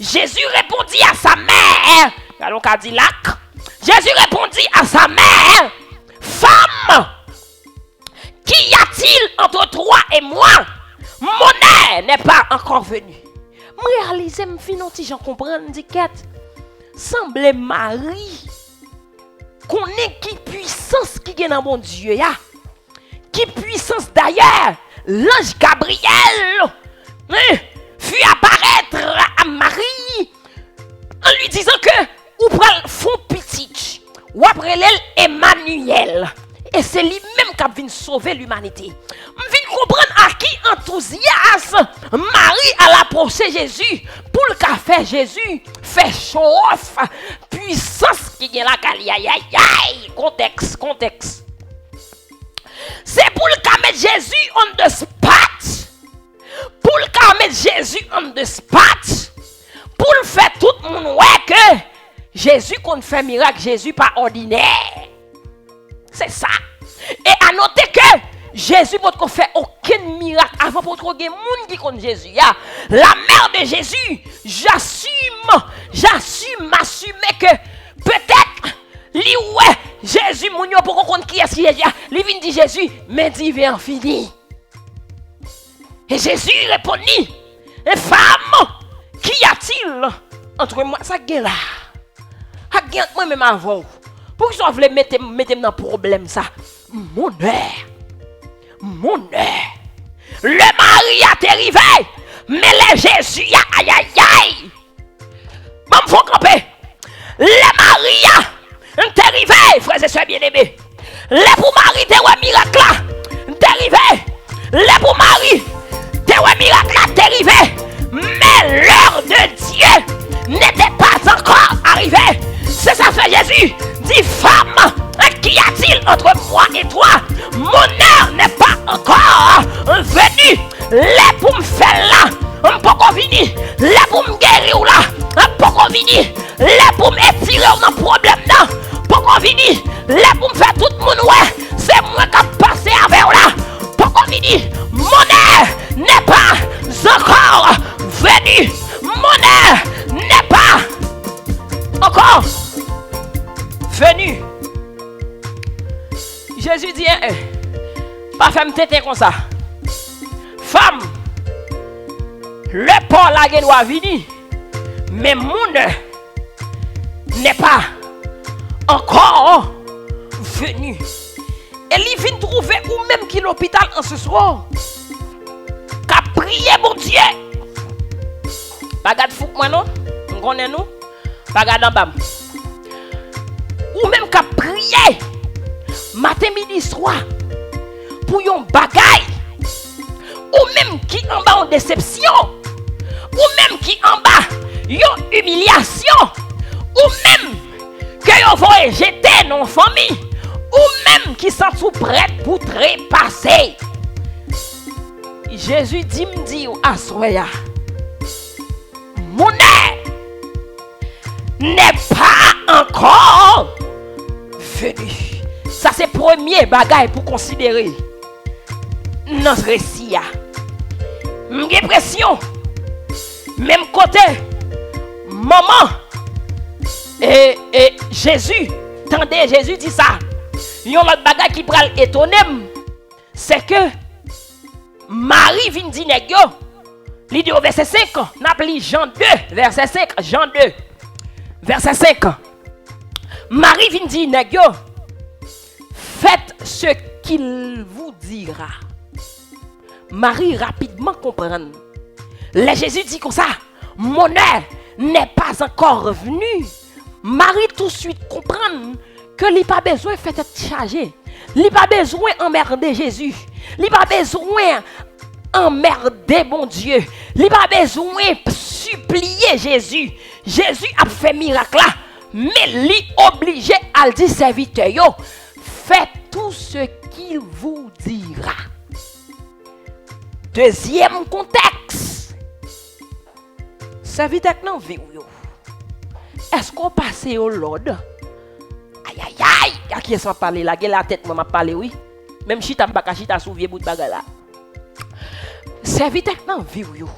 Jésus répondit à sa mère. Alors Cadillac. Jésus répondit à sa mère, femme, qu'y a-t-il entre toi et moi? Mon heure n'est pas encore venue. Je réalise, je finis j'en comprends, je dis quête. Semble Marie connaît qui puissance qui est dans mon Dieu ya. Qui puissance d'ailleurs l'ange Gabriel fut apparaître à Marie en lui disant que ou pral font petit ou après l'elle Emmanuel et c'est lui-même qui vient sauver l'humanité. Je viens comprendre à qui enthousiasme Marie à l'approcher Jésus pour le café Jésus fait chauffe puissance qui est là contexte. C'est pour le cas mettre Jésus on the spot. Pour le cas mettre Jésus on the spot. Pour le faire tout le monde ouais que Jésus qu'on fait miracle, Jésus pas ordinaire. C'est ça. Et à noter que Jésus peut faire aucun miracle avant pour que les gens qui connaissent Jésus. La mère de Jésus, m'assumer que peut-être li ouais Jésus mounio pour qu'on connaisse qui est Jésus. Li vient dit Jésus, mais dit vient fini. Et Jésus répondit, et femme, qu'y a-t-il entre moi ça gagne là. A gagne moi même avant. Pour que ça voulait mettre dans problème ça. Mon heure. Le mari a arrivé, mais le Jésus aïe aïe aïe. Bon faut camper. Le mari a arrivé, frères et sœurs bien-aimés. Le pour mari te ouais miracle là. T'arrivé. Le pour mari te ouais miracle là t'arrivé. Mais l'heure de Dieu n'était pas encore arrivée. C'est ça fait Jésus. Dit femme, qu'y a-t-il entre moi et toi? Mon heure n'est pas encore venue. Les pour me faire là, on peut pas venir. Les pour me guérir là, on peut pas venir. Les pour m'étirer dans le problème là, on peut pas venir. Les pour me faire tout le monde ouais, c'est moi qui ai passé avec là, on peut pas venir. Mon heure n'est pas encore venue. Mon heure n'est pas encore venu. Jésus dit, pas femme tête comme ça. Femme, le port là doit venir, mais mon n'est pas encore venu. Et il vient trouver ou même qui l'hôpital en ce soir. Qu'a prié mon Dieu. Bagad fou moi non, on connaît nous. Bagad en bas. Ou même qu'à prier matin midi soir pour yon bagay ou même qui en bas en déception ou même qui en bas yon humiliation ou même que yon va jeter dans famille ou même qui sont tout prêt pour trépasser. Jésus dit m'di à soya mon n'est pas encore venu. Ça c'est premier bagage pour considérer notre récit. J'ai pression. Même côté maman et Jésus. Tendez, Jésus dit ça. Yon l'autre bagage qui pral étonner, c'est que Marie vient dire nèg yo. Li dit au verset 5, n'appli Jean 2, verset 5, Jean 2. Verset 5. Marie vient dire nèg yo, faites ce qu'il vous dira. Marie rapidement comprend. Le Jésus dit comme ça, mon heure n'est pas encore venu. Marie tout de suite comprend que il pas besoin de faire être chargé. Il pas besoin emmerder Jésus. Il pas besoin emmerder mon Dieu. Il pas besoin supplier Jésus. Jésus a fait miracle là, mais il obligé à dire serviteur yo, faites tout ce qu'il vous dira. Deuxième contexte. Serviteur nan vie yo. Est-ce qu'on passe au Lord? Aïe aïe aïe, à qui est-ce qu'on parle là? La tête m'a parlé oui. Même si t'as pas chita sous vieux bout de bagarre là. Serviteur nan vie yo.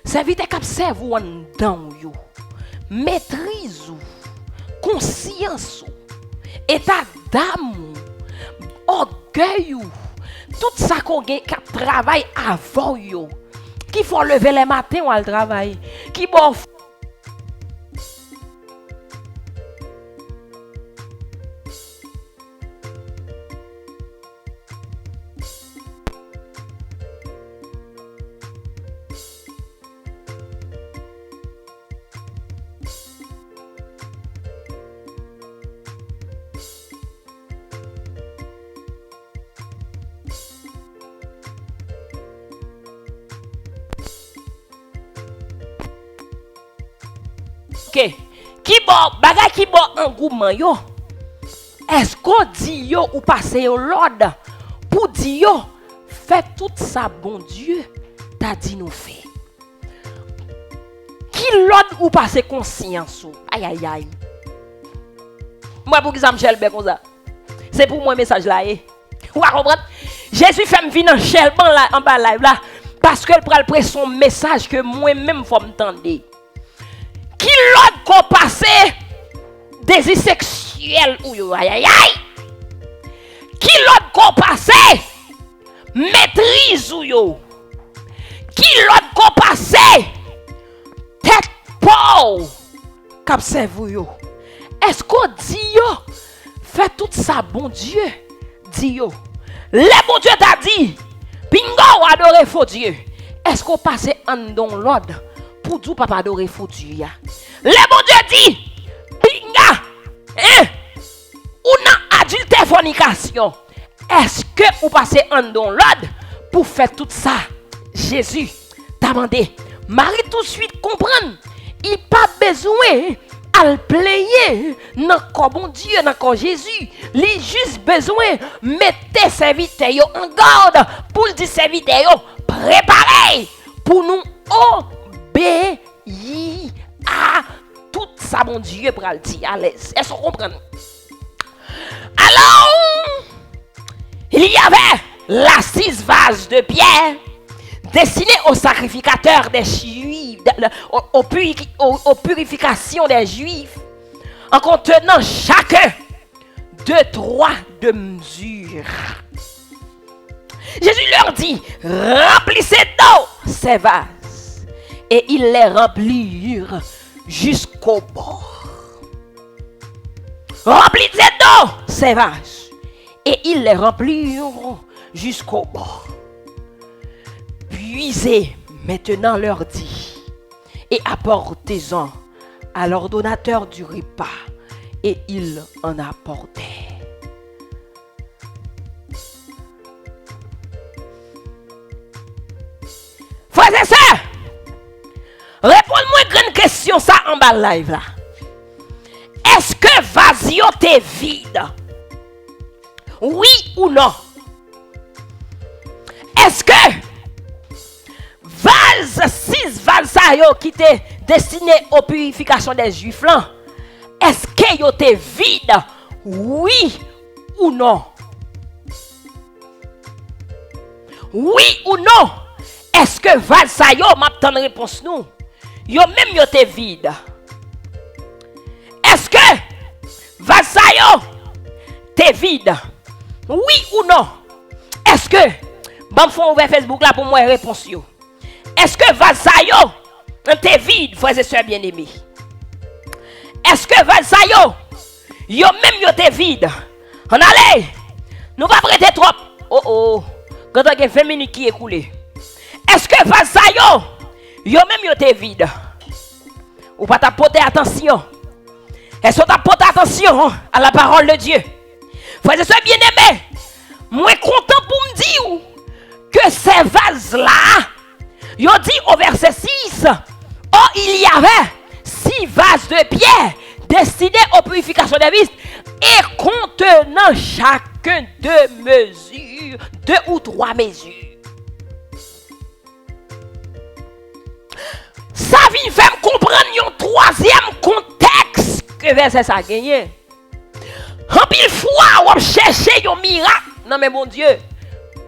Serviteur qui observe ou dans yo. Maîtrise ou conscience ou état d'âme orgueil ou tout ça qu'on gagne qui travaille avant yo qui faut lever les matins ou al travail. Qui bon qui bon bagay qui bon engouement yo. Est-ce qu'on dit yo ou passer yo l'ordre pour dire yo fait tout ça bon Dieu t'a dit nous fait. Qui l'ordre ou passer conscience ou aïe aïe aïe. Moi pour qui ça me chelbe comme ça. C'est pour moi message là Ou comprendre? Jésus fait me venir en chelban là en bas live là parce que il prend le son message que moi même faut m'entendre. Qui l'autre qu'on passé désir sexuel ou yo aïe aïe aïe. Qui l'autre qu'on passé maîtrise ou yo. Qui l'autre qu'on passé tête pauvre cap serve yo. Est-ce qu'on dit yo fait tout ça bon Dieu dit yo. Le bon Dieu t'a dit bingo adorer faux Dieu. Est-ce qu'on passe en don l'ordre pour tout papa adorer faux Dieu ya. Le bon Dieu dit binga ou nan adultère fornication. Est-ce que vous passez en don l'ordre pour faire tout ça? Jésus t'a demandé. Marie tout de suite comprendre. Il pas besoin à le player dans corps bon Dieu, dans corps Jésus. Il a juste besoin mettre serviteur en garde pour dire serviteur préparé pour nous obéir à tout ça bon Dieu pour le dire à l'aise. Est-ce qu'on comprend? Alors, il y avait la 6 vases de pierre destinés aux sacrificateurs des Juifs, aux purifications des Juifs, en contenant chacun 2-3 de mesure. Jésus leur dit, remplissez d'eau ces vases. Et ils les remplirent jusqu'au bord. Remplissez d'eau ces vases. Et ils les remplirent jusqu'au bord. Puisez maintenant leur dit, et apportez-en à l'ordonnateur du repas. Et ils en apportaient. Frères et sœurs, répondez-moi une grande question ça en bas live là. Est-ce que vasio t'es vide? Oui ou non? Est-ce que vase 6 vase ça yo qui t'est destiné aux purifications des Juifs là? Est-ce que yo t'es vide? Oui ou non? Oui ou non? Est-ce que vase ça yo m'attend réponse nous? Yo même yo t'es vide. Est-ce que vase ça yo t'es vide? Oui ou non? Est-ce que bon font ouvert Facebook là pour moi réponse yo. Est-ce que vase ça yo t'es vide, frères et sœurs bien-aimés? Est-ce que vase ça yo même yo t'es vide? On allez. Nous va prêter trop. Oh. Quand on a 20 minutes qui écoulé. Est-ce que vase ça yo même yo t'es vide? Ou pas t'apporter attention? Est-ce que t'apporter attention à la parole de Dieu? Frères et sœurs bien-aimés, moi content pour me dire que ces vases-là, yo dit au verset 6, oh il y avait 6 vases de pierre destinés aux purifications des vices et contenant chacun 2 mesures, 2 ou 3 mesures. Ça vient faire comprendre un troisième contexte que verset ça gagné. En pile fois, on cherche un miracle. Non mais mon Dieu,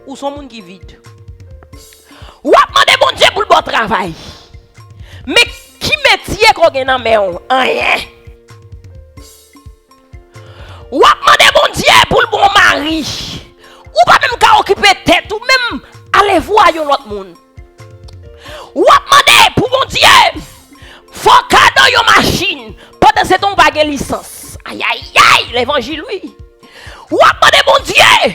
où sont les gens qui vide? Ou a demandé mon Dieu pour le bon travail. Mais qui métier qu'on gagne dans main? Rien. Ou a demandé mon Dieu pour le bon mari. Ou pas même qu'à occuper tête ou même aller voir l'autre monde. Ou a demandé pour mon Dieu. Faut cadeau yon machine. Pendant ce temps, pas de licence. Aïe, aïe, aïe, l'évangile, oui. Ou a demandé mon Dieu.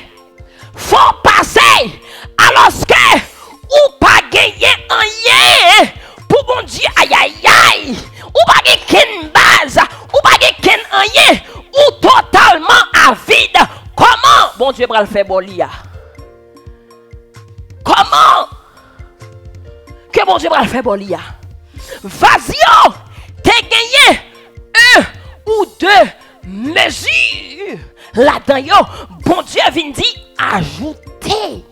Faut passer. Alors que, ou pas gagner rien. Pour mon Dieu, aïe, aïe, aïe. Ou pas gagner qu'une base. Ou pas gagner rien. Ou totalement à vide. Comment bon Dieu va le faire bolia? Comment que bon Dieu va le faire bolia? Vas-y, t'es gagné un ou deux mesures. Là-dedans, bon Dieu vient dire ajouter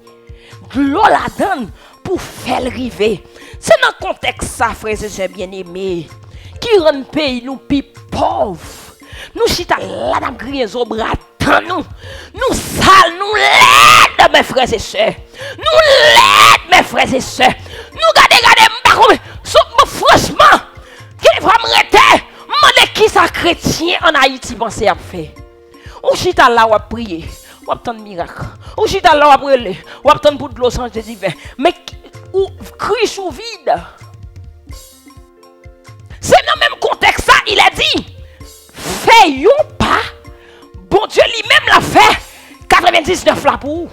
de l'eau là-dedans pour faire river. C'est dans le contexte ça, frères et sœurs bien-aimés, qui rend le pays nous plus pauvres. Nous chita là dans gris au bras nous. Nous sales, nous laides, mes frères et sœurs. Nous laides, mes frères et sœurs. Nous regardez, franchement, qu'il va me rester. Demandez qui ça chrétien en Haïti pensez à faire. Ou chita là ou à prier, ou à attendre miracle. Ou chita là ou à brûler, ou à attendre pour de l'eau sans divin. Mais ou cri sous vide. C'est dans le même contexte ça, il a dit. Fais-y pas. Bon Dieu lui-même l'a fait 99 là pour.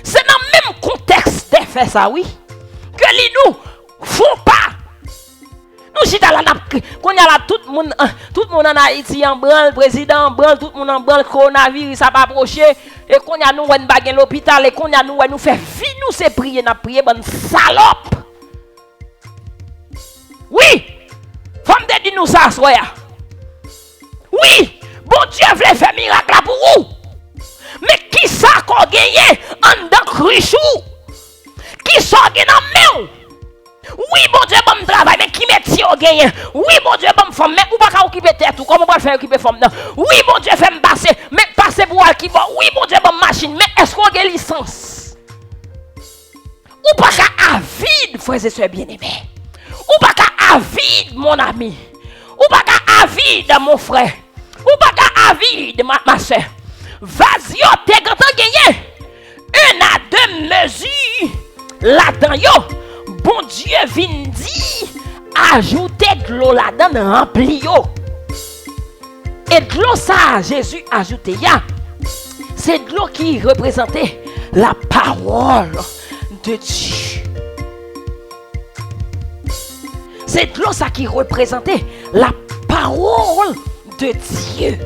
C'est dans le même contexte de faire ça, oui. Que les nous font pas. Nous sommes là, qu'on y a là tout le monde en Haïti en branle, président en branle, tout le monde en branle, coronavirus ça va approcher. Et qu'on y a nous on bague l'hôpital et qu'on y a nous fait vie nous c'est prier, n'a prier bonne salope. Oui. Femme de dire nous ça soya. Oui, bon Dieu voulait faire miracle là pour vous. Mais qui ça qu'on gagne en dans Christou? Qui ça gagne en main? Oui, bon Dieu bon travail, mais qui métier on gagne? Oui, bon Dieu bon femme, mais ou pas occuper tête tout, comment on va faire occuper femme non? Oui, bon Dieu fait me passer, mais passer pour qui bon? Oui, bon Dieu bon machine, mais est-ce qu'on a licence? Ou pas qu'à vide, frères et sœurs bien-aimés. Ou pas qu'à vide, mon ami. Ou pas qu'à vide, mon frère. Ou pas qu'à vide, ma soeur. Vas-y, t'es content de gagner. Une à deux mesures. Là-dedans, yo. Bon Dieu vient dire, ajoutez de l'eau là-dedans, rempli yo. Et de l'eau ça, Jésus ajouté ya. C'est de l'eau qui représentait la parole de Dieu. C'est de l'eau ça qui représentait la parole de Dieu.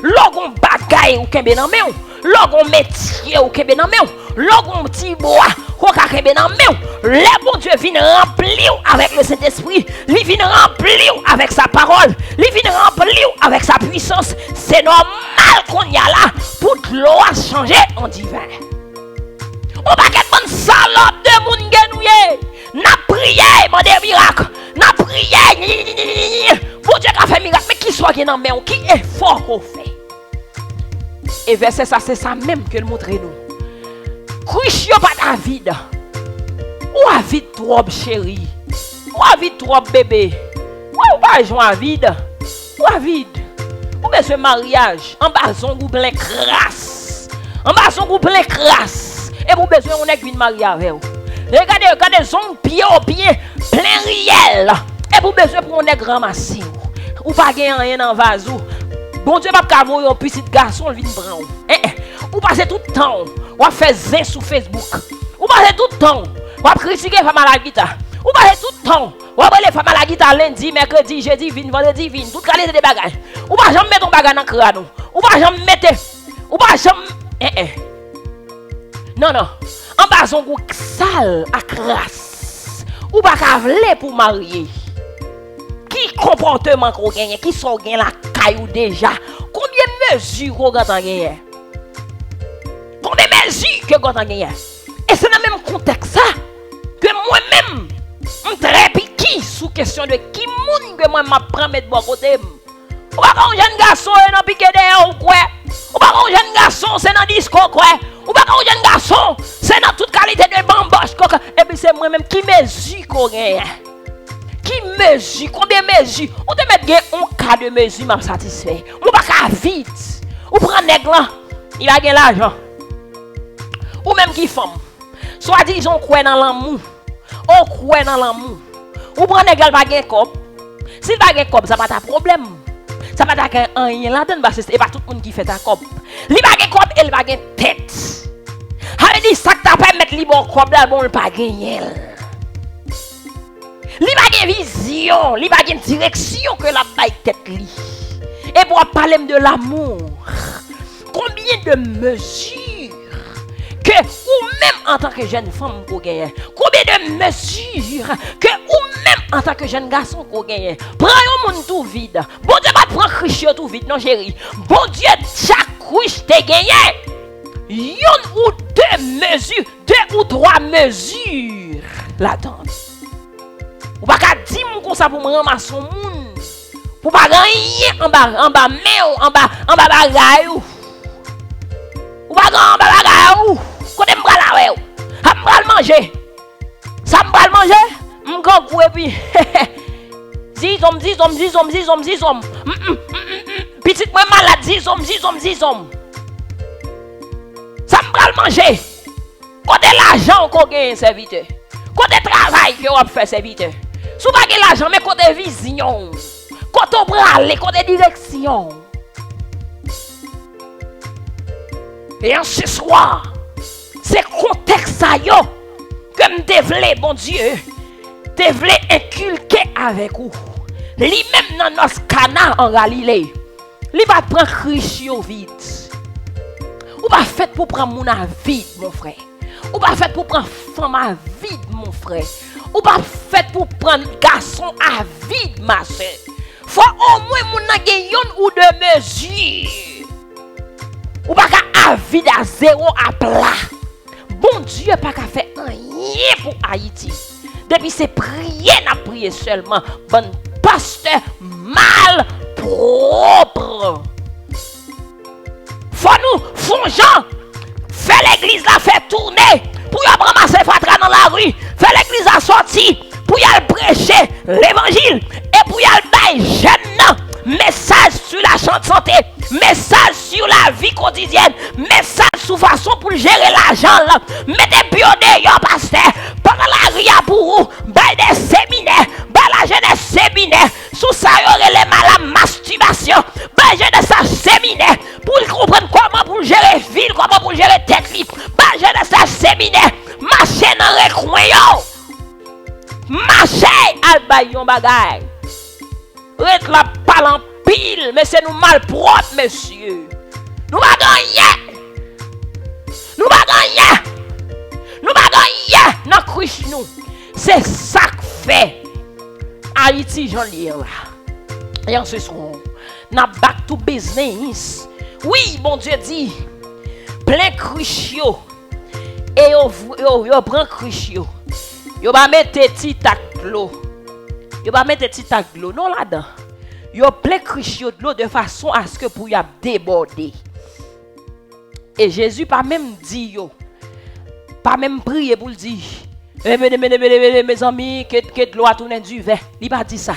Logon bagaille ou kembe nan men, logon métier ou kembe nan men, logon petit bois ou ka kembe nan men. Le bon Dieu vient remplir avec le Saint-Esprit, il vient remplir avec sa parole, il vient remplir avec sa puissance. C'est normal qu'on y a là pour de l'eau à changer en divin. On va qu'être bonne salope de moun genouye. N'a prié, mon des miracles. N'a prié. Bon Dieu a fait miracle, mais qui soit dans main, qui est fort qu'on fait. Et verset ça, c'est ça même que le montre nous. Christian pas David. Ou à vide trop chérie. Ou à vide trop bébé. Ou pas joindre à vide. Ou à vide. Ou bien ce mariage. En bas son goût plein crasse. En bas son goût plein crasse. Et vous besoin on est qu'une mariage avec vous. Regardez son pied au pied plein riel. Et vous besoin pour on est grand massif. Ou pas gagner rien dans vase. Bon Dieu pas qu'avoir un petit garçon vient prendre. Ou passez tout le temps. Ou faire zin sur Facebook. Ou passez tout le temps. Ou critiquer femme à la guitare. Ou passez tout le temps. Ou les femmes à la guitare lundi, mercredi, jeudi, vendredi, toute qualité de bagages. Ou pas jamais mettre ton bagage dans le crâne. Ou pas jamais mettre. Ou pas jamais. Non. En bas son goût sale à crasse. Ou pas cavler pour marier. Qui comportement qu'on gagne, qui sont gagne la caillou déjà. Combien de mesures qu'on gagne? Combien de mesures que qu'on gagne? Et c'est dans le même contexte ça que moi-même je très piqué sous question de qui moun que moi m'apprend mettre bon côté. Ou pas un jeune garçon dans piqué derrière ou quoi? Ou pas un jeune garçon c'est dans disco quoi? Ou pas un jeune garçon c'est dans toute qualité de bamboche quoi? Et puis c'est moi-même qui mesure qu'on gagne. Qui mesure? Combien de mesures? Ou te mettre un cas de mesure m'a satisfait. Ou pas qu'à vite. Ou prend nèg là, il a gagné l'argent. Ou même qui femme. Soit disons quoi dans l'amour. On croit dans l'amour. Ou prend nèg pas gain cop. S'il pas gain cop, ça pas ta problème. Ça pas ta rien là-dedans parce que c'est pas tout le monde qui fait ta cop. Li pas gain cop, elle pas gain tête. Ça veut dire ça que t'a permettre li bon cop là bon pas gagner. Li pas gain vision, li pas gain direction que la baille tête li. Et pour parler de l'amour, combien de mesures que ou même en tant que jeune femme qu'on gagne, combien de mesures que ou même en tant que jeune garçon qu'on gagne, prends un monde tout vide. Bon Dieu va prendre Christ tout vide, non chérie. Bon Dieu chaque couche te gagné. Une ou deux mesures, deux ou trois mesures là-dedans. Ou pas qu'à dire comme ça pour me ramasser son monde. Pour pas gagner en bas mais en bas bagaille. Ou pas gagner en bas bagaille. Côté me là ouais. Me manger. Ça me manger. Me gangou et puis zizom. Petit moi malade zizom. Ça me manger. Côté l'argent qu'on gagne serviteur. Côté travail que on fait serviteur. Sou pas gagne l'argent mais côté vision. Côté aller, côté direction. Et en ce soir, c'est contexte ça yo que me dévelé bon Dieu, dévelé inculquer avec vous. Lui même dans notre Cana en Galilée, lui va prendre Christ vite. Ou pas fait pour prendre mon vide mon frère. Ou pas fait pour prendre femme à vide mon frère. Ou pas fait pour prendre garçon à vide ma soeur. Faut au moins mon gagne ou de mesure. Ou pas qu'à vide à zéro à plat. Bon Dieu pas qu'à faire rien pour Haïti. Depuis c'est prier n'a prié seulement. Bon pasteur mal propre. Faut nous fongeant. Faire l'église la faire tourner. Pour y ramasser fatra dans la rue. Faire l'église la sortir. Pour y prêcher l'évangile. Et pour y aller jeune message sur la santé. Message sur la vie quotidienne. Message sur façon pour gérer l'argent. Mettez bio d'ailleurs, pasteur. Pendant la ria pour vous. Bail des séminaires. Bail la jeunesse séminaire. Sous ça, il y aurait les malades masturbation. Bail jeunesse ça séminaire. Pour comprendre comment pour gérer ville. Comment pour gérer tête libre. Bail jeunesse ça séminaire. Marcher dans les coins. Marcher al bayon bagay. Ret la pal en pile. Mais c'est nous mal propre, monsieur. Nous va gagner. Nous va gagner. Nous va gagner. Dans Christ nous. C'est ça que fait Haïti, j'en lis là. Et en ce soir, n'a back to business. Oui, bon Dieu dit, plein Christ yo. Et yo prend Christ yo. Yo va mettre petit tac de l'eau. Yo va mettre petit tac de l'eau. Non là-dedans. Yo plein Christ yo de l'eau de façon à ce que pour y a déborder. Et Jésus pas même dit yo. Pas même prier pour le dire. Mes amis, que de l'eau a tourné du vin. Il pas dit ça.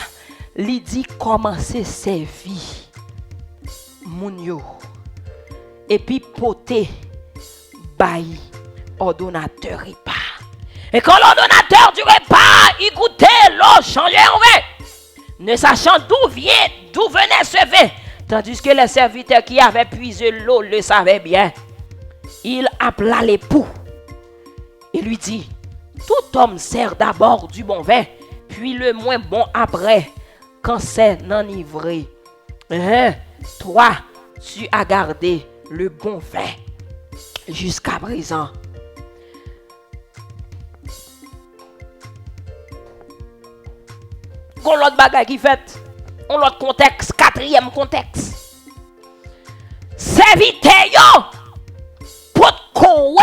Il dit commencer servir moun yo. Et puis poter bail ordonnateur repas. Et quand l'ordonnateur du repas, il goûtait l'eau changée en vin. Ne sachant d'où venait ce vin. Tandis que le serviteur qui avait puisé l'eau le savait bien. Il appela l'époux. Et lui dit, tout homme sert d'abord du bon vin, puis le moins bon après, quand c'est enivré. Toi, tu as gardé le bon vin jusqu'à présent. On l'autre bagage qui fait, on l'autre contexte, quatrième contexte. Serviteur yo, pour qu'on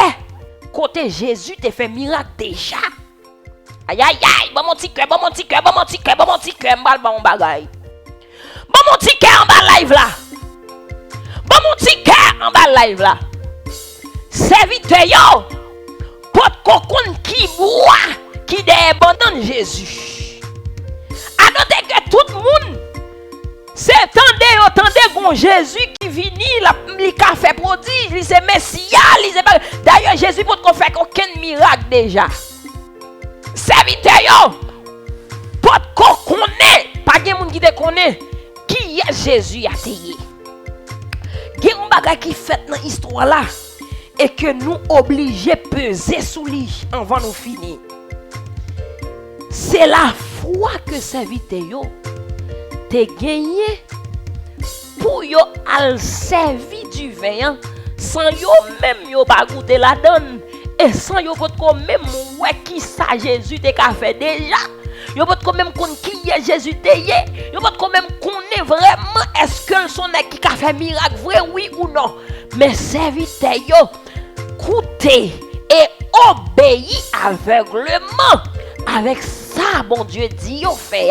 côté Jésus te fait miracle déjà. Aïe aïe aïe, bon mon petit cœur, m'bal bon bagay. Bon mon petit cœur en bas live là. Bon mon petit cœur en bas live là. Serviteur yo, pour qu'on qui boit, qui débonne Jésus. À noter que tout le monde, c'est attendez bon Jésus qui vient, il a fait prodige, il c'est Messia, d'ailleurs Jésus pour qu'on fait aucun miracle déjà. Serviteur yo, Pas qu'on connaît, pas de monde qui te connaît qui est Jésus a tayé. Il y a un bagage qui fait dans l'histoire là et que nous obligés peser sous lui avant nous finir. C'est la foi que serviteur yo te gagné pour yo al servi du vin sans yo même yo pas goûter la donne et sans yo pas même ouais qui ça Jésus te ka fait déjà. Yo pas quand même connait qui est Jésus tayé. Yo pas quand même connait vraiment est-ce que son nèg qui a fait miracle vrai oui ou non. Mais serviteur yo écoutez et obéit aveuglement avec ça bon Dieu dit yo fait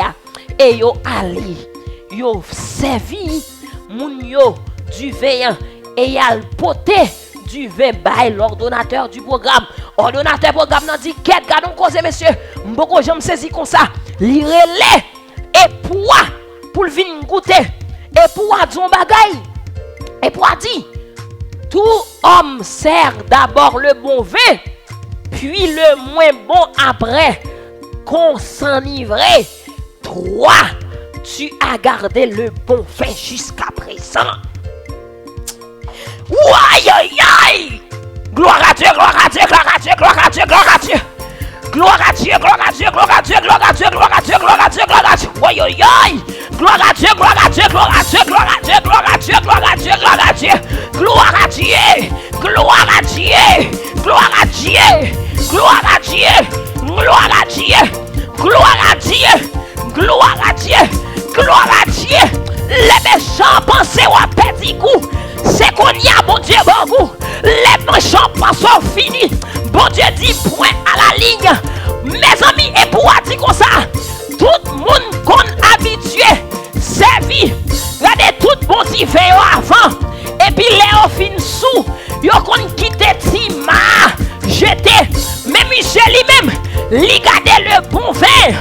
et yo allé yo servi moun yo du vin et yal poté du vin by l'ordonnateur du programme. Ordonnateur programme nan dit qu'est gardons cause monsieur m'boko j'aime saisi comme ça li relé et pour venir goûter et pour dire bagay et pour dire tout homme sert d'abord le bon vin puis le moins bon après qu'on s'enivrait. Toi tu as gardé le bon vin jusqu'à présent. Aïe aïe aïe. Gloire à Dieu, gloire à Dieu, gloire à Dieu, gloire à Dieu, gloire à Dieu. Gloire à Dieu, gloire à Dieu, gloire à Dieu, gloire à Dieu, gloire à Dieu, gloire à Dieu, gloire à Dieu. Aïe aïe aïe. Gloire à Dieu, gloire à Dieu, gloire à Dieu, gloire à Dieu, gloire à Dieu, gloire à Dieu, gloire à Dieu. Gloire à Dieu. Gloire à Dieu. Gloire à Dieu. Gloire à Dieu. Gloire à Dieu. Gloire à Dieu. Gloire à Dieu. Gloire à Dieu. Les méchants pensent à petit coup. C'est qu'on y a, bon Dieu, bon goût. Les méchants pensent fini. Bon Dieu dit point à la ligne. Mes amis, et pour dire comme ça, tout le monde qu'on habitué, servi. Regardez tout bon Dieu fait avant. Et puis les fin sous, yo qu'on quitté Tima, jeté. Mais Michel lui-même, lui gardait le bon vin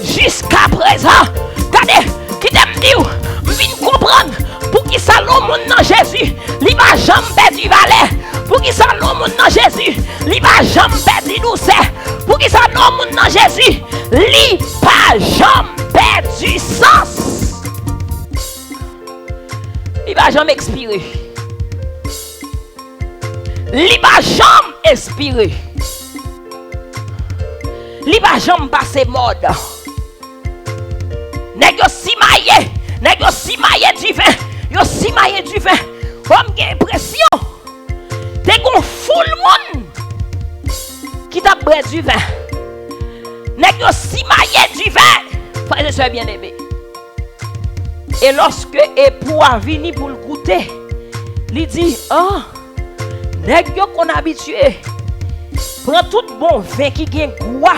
jusqu'à présent. Regardez, qui t'aime dire, m'vin comprendre. Pour qui ça l'homme dans Jésus, il va jamais perdre du valet. Pour qui ça l'homme dans Jésus, il va jamais perdre du douceur. Pour qui ça l'homme dans Jésus, il va jamais perdre du sens. Il va jamais expirer. Il va jamais expirer. Il va jamais passer mode. Négocier du vin. Yo si maye du vin, comme j'ai l'impression, t'es gon full monde qui t'a bu du vin. Nèg yo si maye du vin, frère et sœur bien-aimé. Et lorsque époux a venu pour le goûter, il dit, oh, nèg yo qu'on habitué, prend tout bon vin qui gen goût,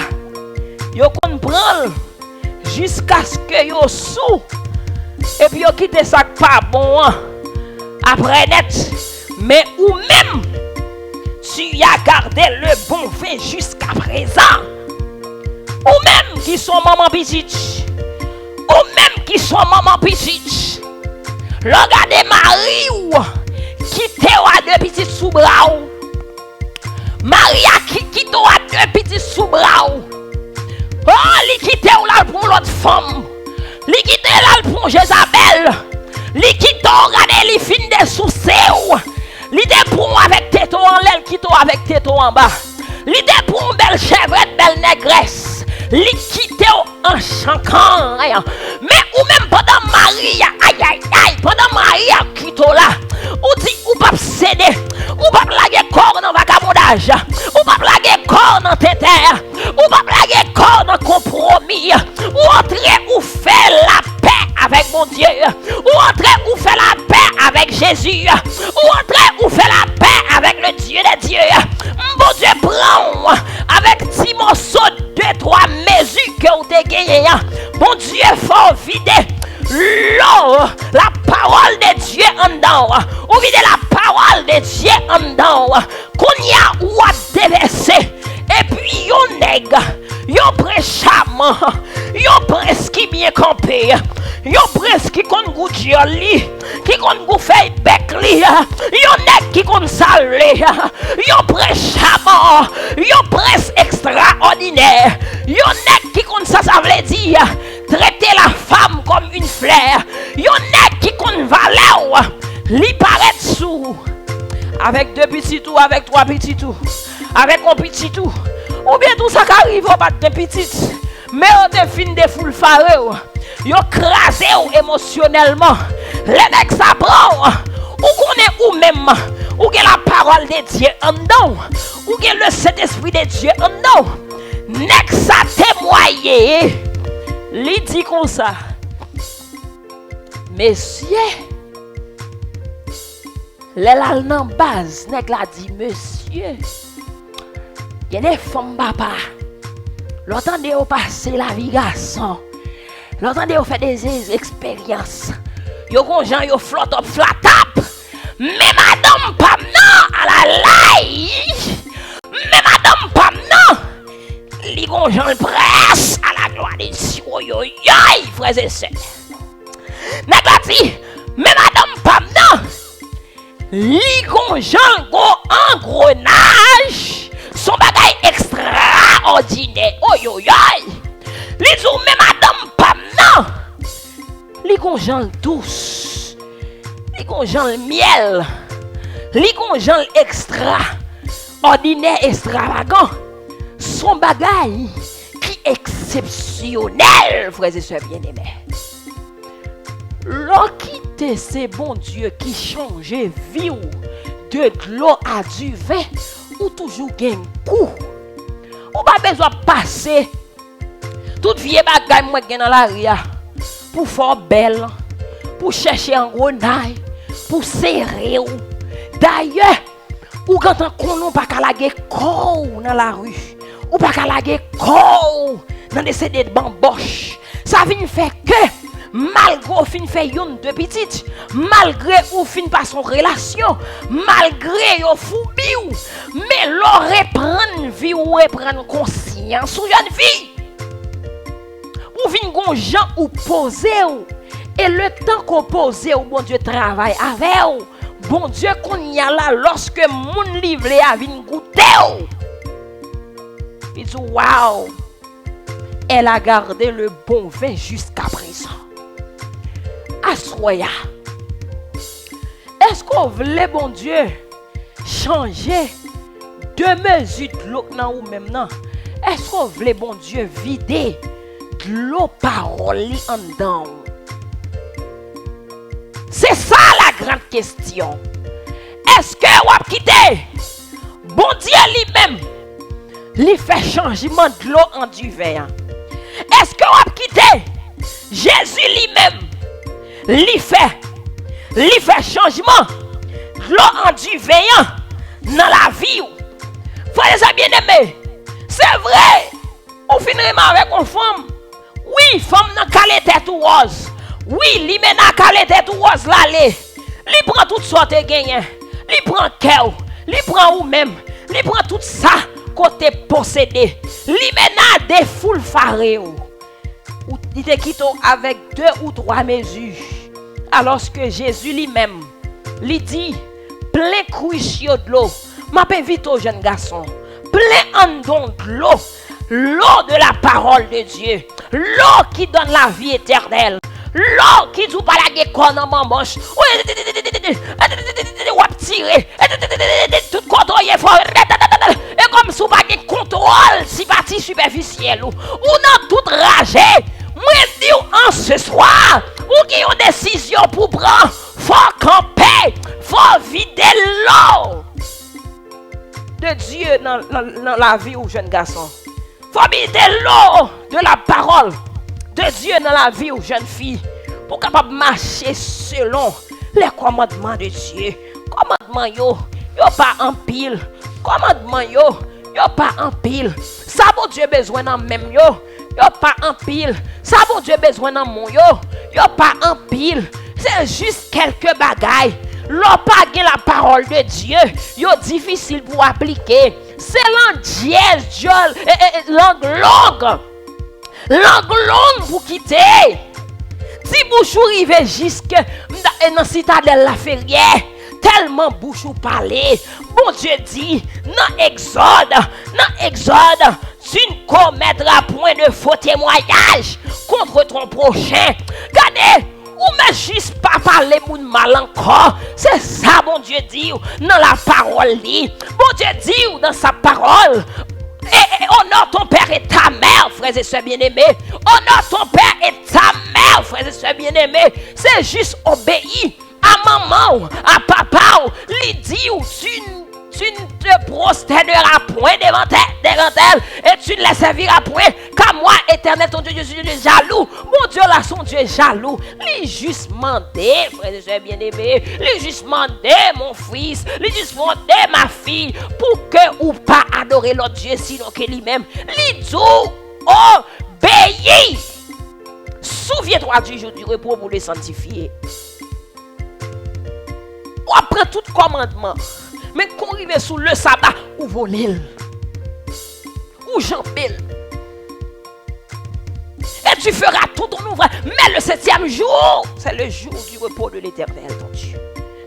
yo qu'on prend jusqu'à ce que yo sous. Et puis, vous quittez ça pas bon après net. Mais ou même, tu as gardé le bon vin jusqu'à présent. Ou même qui sont maman petite. Ou même qui sont maman petite. Regardez Marie ou quitte à deux petites sous bras. Maria qui quitte à deux petites sous bras. Oh, li quitte ou là pour l'autre femme. Li quitte là pour Jézabel. Li quitte regarder li fin des sous-seaux. Li de pour avec této en l'aile, quitte avec této en bas. Li de pour belle chevrette, belle négresse. Li quitte en chancan. Mais ou même pendant Maria, aïe aïe aïe, pendant Maria quitte là. Ou dit ou pas céder. Ou pas blaguer corps dans vagabondage. Ou pas blaguer corps dans téter. Ou pas blaguer corps dans compromis. Ou entrer ou faire la paix avec mon Dieu. Ou entrer ou faire la paix avec Jésus. Ou entrer ou faire la paix avec le Dieu des dieux. Mon Dieu prend avec 10 morceaux, 2-3 mesures que vous avez gagné. Mon Dieu faut vider l'eau, la parole de Dieu en dedans. Ou vider la parole de Dieu en dedans. Qu'on y a ou à déverser. Et puis yon nèg, yon préchamment, yon presque bien campé, yon presque kon goût joli, qui kon goût fait bec li, yon nèg qui kon salé, yon préchamment, yon presque extraordinaire, yon nèg qui kon Ça veut dire traiter la femme comme une fleur. Yon nèg qui kon valeur, li paraît sous avec 2 petits tout, avec 3 petits tout, avec un petit tout. Ou bien tout ça qui arrive au pas de petits. Mais on te fin de foule faré. Yo crasé émotionnellement. Les nèg ça prend. Ou connaît ou même. Ou que la parole de Dieu en dedans. Ou que le Saint-Esprit de Dieu en dedans. Nèg ça témoigner. Li dit comme ça. Messieurs, les là nan base, nèg la dit monsieur. Il y a des femmes papa. L'entendez au passer la vie garçon. L'entendez au fait des expériences. Yo gon jan yo flot up flat up. Mais madame pas non à la laï. Mais madame pas non. Li gon jan le presse à la gloire de Dieu. Yo yo frères et sœurs. Nèg la dit, mais madame pas non. Li gon jan go engrenage. Son bagay extraordinaire. Oh yo yo. Li dou mais madame pas non. Li gon jan douce. Li gon jan miel. Li gon jan extra ordinaire extravagant. Son bagay qui exceptionnel, frères et sœurs bien-aimés. L'on quitte c'est bon Dieu qui change vie ou de l'eau à du vin ou toujours gagne coup. Ou pas besoin de passer toute vieille bagay moi gen dans la ria pour faire belle, pour chercher un gros nail, pour serrer ou. D'ailleurs, ou quand on konon pas ka lage corps dans la rue, ou pas ka lage corps dans des CD de bamboche. Ça vient faire que malgré ou fin fait yon de petite, malgré ou fin pas son relation, malgré yo foubi ou, mais l'on reprend vie ou reprend conscience ou jeune fille. Ou vin gon gens ou poser ou, et le temps qu'on pose ou bon Dieu travaille avec ou, bon Dieu qu'on y a là lorsque moun livre a vin goûter ou. Il dit waouh, elle a gardé le bon vin jusqu'à présent. Assoya. Est-ce qu'on voulait, bon Dieu, changer de mesure de l'eau ou même non? Est-ce qu'on voulait, bon Dieu, vider de l'eau parole en dedans? C'est ça la grande question. Est-ce que vous avez quitté? Bon Dieu lui-même, lui fait changement de l'eau en du vin. Est-ce que vous avez quitté? Jésus lui-même, lui fait changement de l'eau en du vin dans la vie. Frères et bien aimés, c'est vrai, on finit avec une femme. Oui, femme n'a qu'à la tête rose. Oui, lui mène à qu'à la tête rose là. Lui prend toutes sortes de gagnants. Lui prend cœur. Lui prend ou même. Lui prend tout ça côté possédé. Lui mène à des foules farées. Ou il te quitte avec 2 ou 3 mesures. Alors que Jésus lui-même lui dit plein cruchio de l'eau. M'invite au jeune garçon. Plein en don de l'eau. L'eau de la parole de Dieu. L'eau qui donne la vie éternelle. L'eau qui joue pas la guéconne en manche. Ou à tirer. Tout contrôle est fort. Et comme si vous n'avez pas de contrôle si parti superficiel. Ou dans toute rage. Moi, je dis en ce soir. Ou qui ont une décision pour prendre. Faut camper. Faut vider l'eau de Dieu dans la vie aux jeunes garçons. Faut vider l'eau de la parole de Dieu dans la vie aux jeunes filles pour capable marcher selon les commandements de Dieu. Commandements yo pas en pile. Commandements yo pas en pile. Ça bon Dieu besoin dans même yo pas en pile. Ça bon Dieu besoin dans mon yo pas en pile. C'est juste quelques bagailles. L'on pas la parole de Dieu, yo difficile pour appliquer. C'est langue dièse, langue longue. Langue longue pour quitter. Si bouchou rive jusque dans citadelle la Ferrière, tellement bouchou parler. Bon Dieu dit, dans Exode, Tu ne commettras point de faux témoignages contre ton prochain. Regardez, ou mais juste pas parler moun mal encore. C'est ça, bon Dieu dit dans la parole. Bon Dieu dit dans sa parole. Et honore ton père et ta mère, frères et sœurs bien-aimés. Honore ton père et ta mère, frères et sœurs bien-aimés. C'est juste obéir à maman, à papa. Lui dit ou tu ne te prosterneras point devant elle et tu ne la serviras point. Car moi, éternel, ton Dieu, je suis Dieu jaloux. Mon Dieu, là, son Dieu jaloux. Lui juste mandé, frères et sœurs bien-aimés. Lui juste mandé, mon fils. Lui juste mandé, ma fille. Pour que ou pas adorer l'autre Dieu, sinon que lui-même. Lui dit, obéis. Souviens-toi du jour du repos pour le sanctifier. On apprend tout commandement. Mais qu'on arrive sous le sabbat, ou voler, ou jamber. Et tu feras tout ton ouvrage. Mais le 7e jour, c'est le jour du repos de l'Éternel, ton Dieu.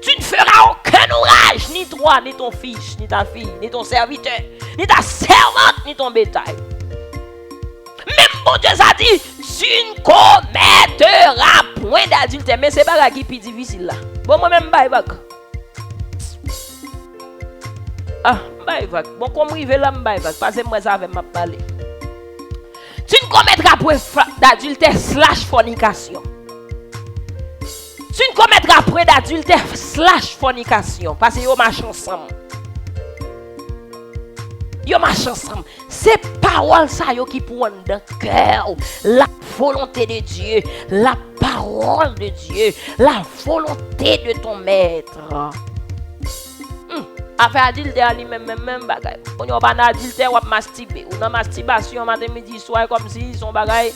Tu ne feras aucun ouvrage, ni toi, ni ton fils, ni ta fille, ni ton serviteur, ni ta servante, ni ton bétail. Même bon Dieu a dit, tu ne commettras point d'adultère. Mais c'est pas la qui est plus difficile là. Bon, moi-même, bye, bye. Ah, m'baïvak. Bon, comme rive là, m'baïvak. Parce que moi, ça avait m'a parlé. Tu ne commettras point d'adultère / fornication. Tu ne commettras point d'adultère / fornication. Parce que yo marche ensemble. Yo marche ensemble. C'est parole ça yo qui prend dans le cœur. La volonté de Dieu. La parole de Dieu. La volonté de ton maître. Affaire adultère lui-même bagay. On y a pas d'adultère ou masturber. Ou dans masturbation matin midi soir comme si son bagay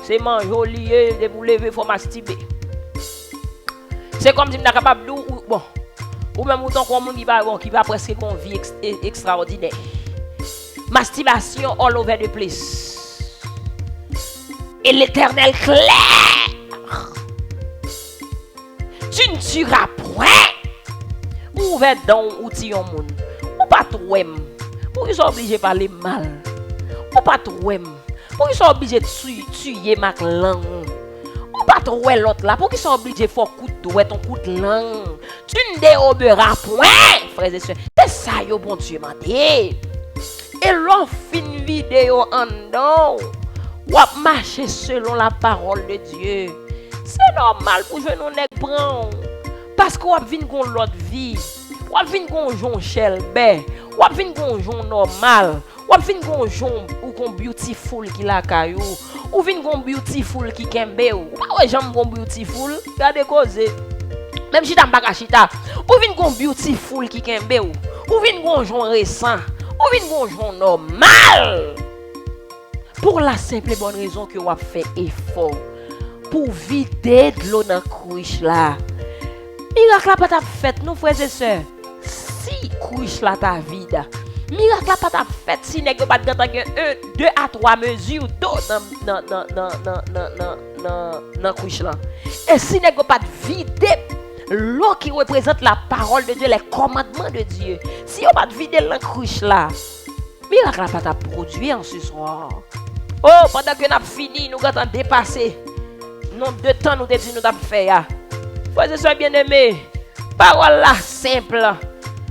c'est manger lié de pour lever faut masturber. C'est comme si on est capable de bon ou même autant qu'on qui va presque une vie extraordinaire. Masturbation all over the place. Et l'Éternel clair. Tu ne tueras point. Ouvert dans outil au monde. Ou pas trop aime. Pour qu'ils soient obligés de parler mal. Ou pas trop aime. Pour qu'ils soient obligés de tuer ma langue. Ou pas trop aime l'autre là. Pour qu'ils soient obligés de faire coup de doigt ton coup de langue. Tu ne déroberas point, frères et sœurs. C'est ça yo bon Dieu m'a dit. Et l'on fin vidéo en don. Ou marcher selon la parole de Dieu. C'est normal pour jouer nos nèg prend. Parce qu'on vient con l'autre vie, on vient con jon chelbe, on vient con jon normal, on vient con jon ou con beautiful qui la caillou, ou vient con beautiful qui kembe ou. Pas j'aime con beautiful, regardez cause. Même si t'as pas chita, ou vient con beautiful qui kembe ou vient con jon récent, ou vient con jon normal. Pour la simple et bonne raison que on a fait effort pour vider de l'eau dans couche là. Miracle la pas t'a fait nous frères et sœurs. Si couche la ta vide. Miracle la pas t'a fait si nèg pas dans 1, 2 à 3 mesures d'eau dans couche là. Et si nèg pas vider l'eau qui représente la parole de Dieu, les commandements de Dieu. Si on pas vider la couche là. Miracle la pas t'a produit en ce soir. Oh, pendant que n'a fini, nous avons dépassé. Nombre de temps nous dit nous avons fait ya. Frères et sœurs bien-aimés, parole là simple.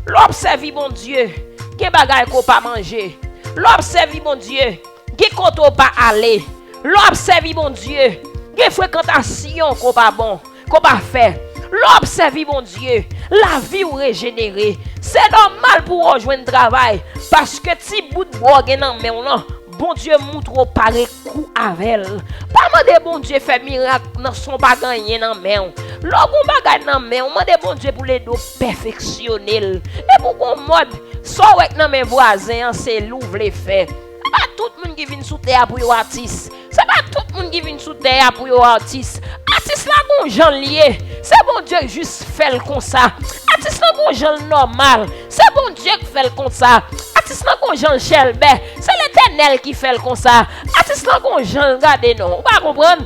L'observe bon Dieu, que bagay qu'on pas manger. L'observe bon Dieu, que qu'on pas aller. L'observe bon Dieu, que fréquentation qu'on pas bon, qu'on pas faire. L'observe bon Dieu, la vie ou régénérer. C'est normal pour rejoindre travail parce que si bout de bois nan men là. Bon Dieu montre au pareil coup avec elle. Pas demander bon Dieu fait miracle dans son bagay nan men. Lorsqu'on bagay nan men, on demande bon Dieu pour les dos perfectionner. Et pour qu'on mode soit avec nan men voisins, c'est l'ouvre les fait. Pas tout le monde qui vient sous terre pour un artiste. C'est pas tout le monde qui vient sous terre pour un artiste. Artiste là gon gens lié. C'est bon Dieu juste fait comme ça. Artiste là gon gens normal. C'est bon Dieu qui fait comme ça. Artiste là gon gens chelbe. C'est l'Éternel qui fait comme ça. Artiste là gon gens regardez non. Vous pas comprendre?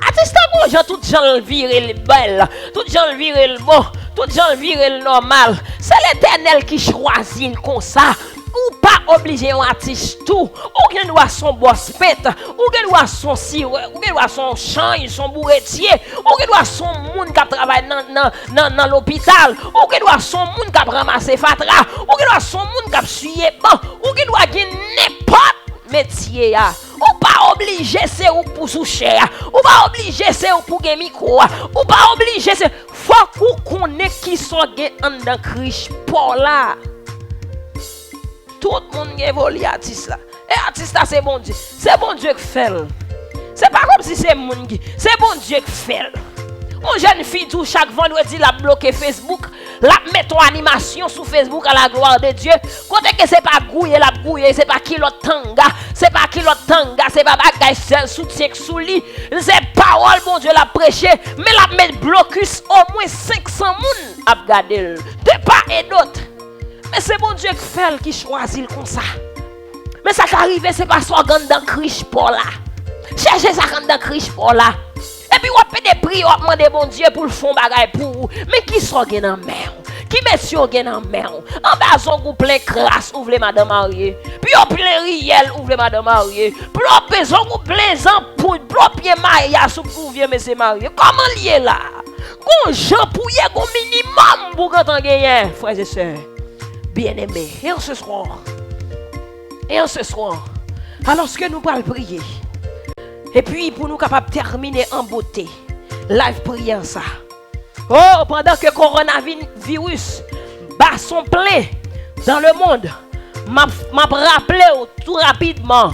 Artiste là gon gens tout gens virer belle. Tout gens virer bon. Tout gens virer normal. C'est l'Éternel qui choisit comme ça. ou pas obligé un artiste tout, ou gen doit son boss pète, ou gen doit son sire, ou gen doit son change, son bourretier, ou gen doit son moun qui travaille dans l'hôpital, ou gen doit son moun qui ramasse fatra, ou gen doit son moun qui suye ban, ou gen doit gen n'importe métier ya. Ou pas obligé c'est ou pour soucher, ou pas obligé c'est ou pour gen micro, ou pas obligé c'est faut qu'on connaisse qui sont gen en dans Christ pour là. Tout le monde évolue artiste là. Et artiste là c'est bon Dieu. C'est bon Dieu qui fait. C'est pas comme si c'est monde qui. C'est bon Dieu qui fait. Une jeune fille tout chaque vendredi la bloqué Facebook, la met ton animation sur Facebook à la gloire de Dieu. Côté que c'est pas gouiller la gouiller, c'est pas kilo tanga, c'est pas kilo tanga, c'est pas bagay seul soutien sous lit. C'est parole bon Dieu la prêcher, mais la met blocus au moins 500 moun à regarder de part et d'autre. Mais c'est bon Dieu qui choisit comme ça. Mais ça qui arrive, c'est pas soit dans Christ pour là. Cherchez ça dans Christ pour là. Et puis, on fait des prières, on demande bon Dieu pour le fond bagaille pour vous. Mais qui sont dans mer? Qui messieurs dans mer? En bas, on plein crasse, ouvre madame mariée. Puis, on plein riel, ouvre madame mariée. Puis, on pèse, on plein zampoule, on pied marié, sous pour vieux monsieur marié. Comment lié là? Qu'on Jean pour y avoir minimum pour quand on gagne, frères et sœurs. Bien-aimés, et en ce soir, alors que nous allons prier, et puis pour nous capables de terminer en beauté, live priant ça. Oh, pendant que coronavirus bat son plein dans le monde, m'a rappelé tout rapidement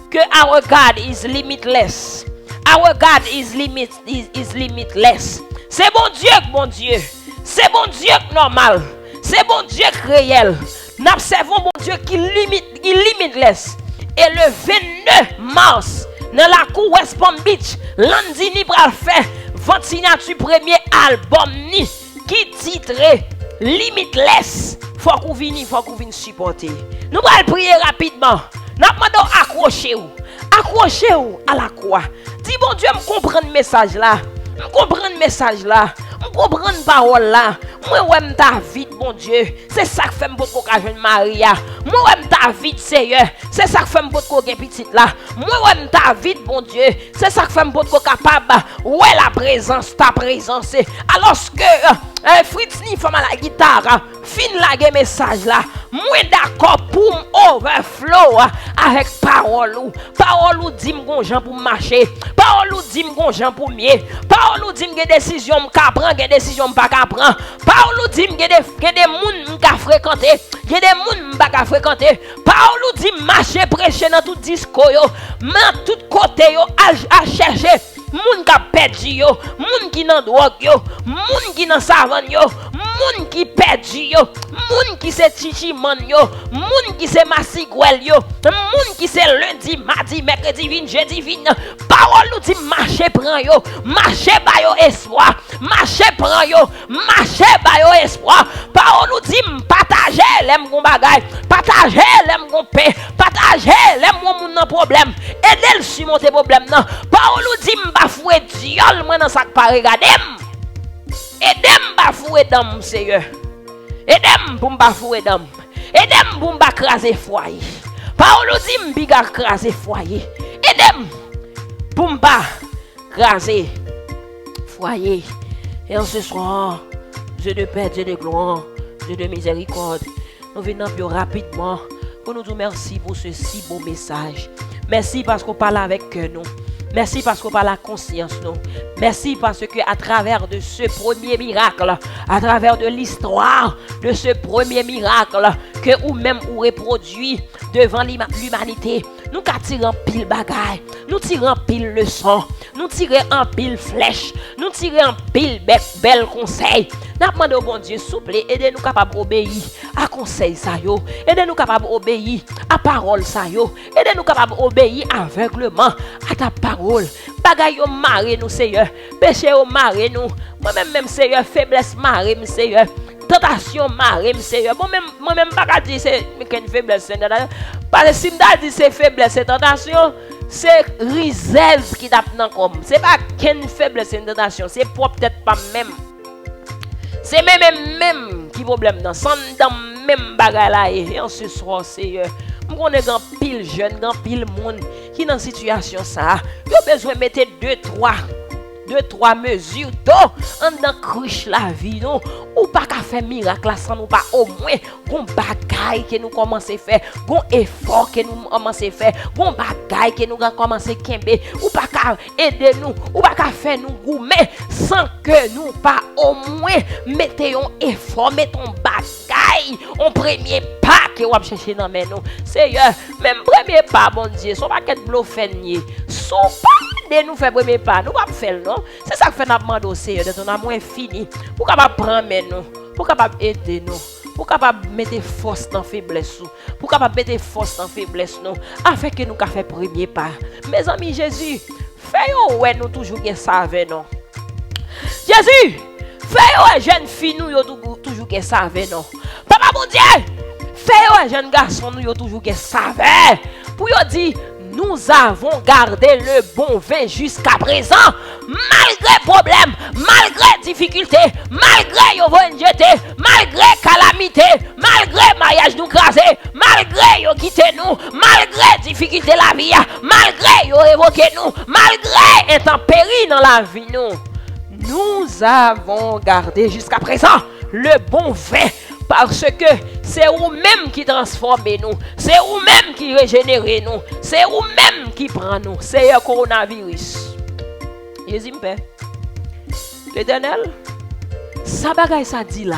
que our God is limitless. Our God is limitless. C'est bon Dieu. C'est bon Dieu normal. C'est bon Dieu réel. Nous observons bon Dieu qui limitless. Et le 29 mars, dans la cour West Palm Beach, Landini pral fait votre signature premier album ni qui titré Limitless. Faut qu'on vienne supporter. Nous allons prier rapidement. Nous demandons accrochez-vous à la croix. Dis bon Dieu, me comprendre le message là. Me comprendre parole là. Moi ouais David bon Dieu, c'est ça que fait m'bot ka jeune Maria. Moi ouais David Seigneur, c'est ça que fait m'bot ko gen petite là. Moi ouais David bon Dieu, c'est ça que fait m'bot ko capable ouais la présence ta présence. Alors que Fritz ni femme à la guitare, fin la message là. Moi d'accord pour overflow avec parole ou dit m'gon Jean pour marcher. Parole ou dit m'gon Jean pour mieux. Parole ou dit m'gen décision m'ka prendre, gen décision m'pa ka prendre. Parole ou dit m'gen des moun m'ka fréquenter, gen des moun m'pa ka fréquenter. Parole ou dit marcher prêcher dans tout disco yo, dans tout côté yo à chercher moun ka perdu yo, moun ki nan drogue yo, moun ki nan savane yo, moun ki perdu yo, moun ki se chichiman yo, moun ki se masigwel yo, moun ki se lundi, mardi, mercredi, jeudi, parole nous dit marcher prend yo, marcher ba yo espoir, marcher prend yo, marcher ba yo espoir. Parole nous dit partager l'aime gon bagay, partager l'aime gon paix, partager l'aime gon moun nan problème, aider le surmonter problème nan. Parole nous dit bafoué diol moi dans ça pas regarder. Aidem bafoué dam Seigneur. Aidem pour bafoué dam. Aidem pour craser foyer. Parole nous dit m'biga craser foyer. Aidem pour craser foyer. Et en ce soir, Dieu de paix, Dieu de gloire, Dieu de miséricorde, nous venons plus rapidement pour nous dire merci pour ce si beau message. Merci parce qu'on parle avec nous. Merci parce qu'on parle à conscience nous. Merci parce que à travers de ce premier miracle, à travers de l'histoire de ce premier miracle que ou même ou reproduit devant l'humanité, nous tirons pile bagaille, nous tirons pile leçon, nous tirons en pile flèche, nous tirons en pile bel conseil. Nous demandons au bon Dieu, s'il vous plaît, aidez-nous capables d'obéir à conseil ça yo, aidez-nous capables d'obéir à parole ça yo, aidez-nous capables d'obéir aveuglement à ta parole. Bagay yo marre nous Seigneur, péché yo marre nous, moi-même Seigneur, faiblesse marre nous Seigneur. Tentation marre Seigneur. Moi-même pas dire c'est qu'une faiblesse. Parce que si m'da dit c'est faiblesse et tentation, c'est Rizel qui tape dans comme. C'est pas qu'une faiblesse et tentation, c'est peut-être pas même. C'est même qui problème dans sans même bagay là et en ce soir Seigneur. Je connais grand pile jeune, grand pile monde qui dans situation ça. Yo besoin mettre 2-3 mesures d'eau en dans cruche la vie non ou pas qu'à faire miracle sans nous pas au moins gon bagaille que nous commencer faire gon effort que nous commencer faire gon bagaille que nous commencer kembe ou pas qu'à aider nous ou pas qu'à faire nous gourmet sans que nous pas au moins mettons effort mettons bagaille en premier pas que on chercher dans mais nous Seigneur même premier pas bon Dieu son paquet de blofenier son pas de nous faire premier pas nous pas faire non c'est ça que fait n'a demandé au Seigneur de ton amour infini pour capable prendre nous pour capable aider nous pour capable mettre force dans faiblesse pour capable mettre force dans faiblesse nous afin que nous ca faire premier pas mes amis Jésus fait ouais nous toujours gain ça avec non Jésus fait ouais jeune fille nous yo toujours gain ça avec non papa mon Dieu fait ouais jeune garçon nous yo toujours gain ça avec pour yo dire nous avons gardé le bon vin jusqu'à présent, malgré problème, malgré difficulté, malgré yo vont jeter, malgré calamité, malgré mariage nous crasé, malgré yo quitté nous, malgré difficulté la vie, malgré yo révoqué nous, malgré intempéries dans la vie nous avons gardé jusqu'à présent le bon vin. Parce que c'est vous-même qui transformez nous, c'est vous-même qui régénérez nous, c'est vous-même qui prend nous. C'est le coronavirus. Jésus me paie. L'Éternel, ça bagaille ça dit là.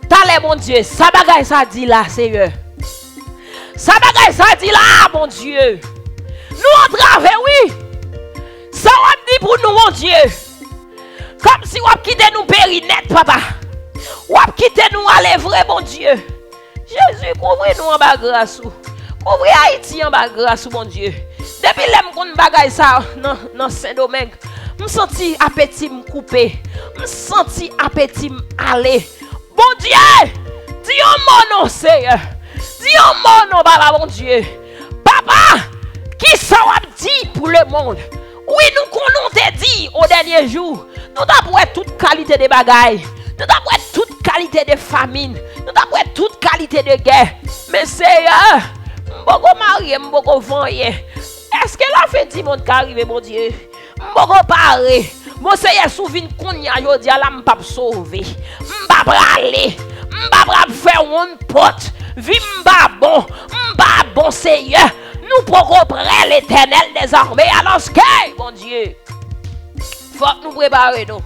T'allez mon Dieu, ça bagaille ça dit là, Seigneur. Ça bagaille ça dit là, mon Dieu. Nous on travaille, oui. Ça on dit pour nous, mon Dieu. Comme si on quittait nous périnette, papa. Ou ap quitter nous aller vrai bon Dieu. Jésus couvre nous en bas grâce. Couvre Haïti en bas grâce mon Dieu. Depuis l'aime qu'on bagaille ça dans Saint-Domingue, me senti appétit me couper. Me senti appétit aller. Bon Dieu, dis mon nom Seigneur. Dis mon nom papa mon Dieu. Papa, qui ça a dit pour le monde? Oui, nous qu'on te dit au dernier jour, nous t'avons toute qualité de bagaille. Nous avons toute qualité de famine. Nous avons toute qualité de guerre. Mais Seigneur, m'boko marié, m'boko vanye. Est-ce que la fait dit monde qui arrive, mon Dieu? M'boko paré. Mon Seigneur, souviens qu'on y a jodi la m'pa sauver. M'pa braler. M'pa faire une porte. Vie m'pa bon Seigneur. Nous pourrons prendre l'Éternel des armées alors que, mon Dieu. Faut que nous préparer nous.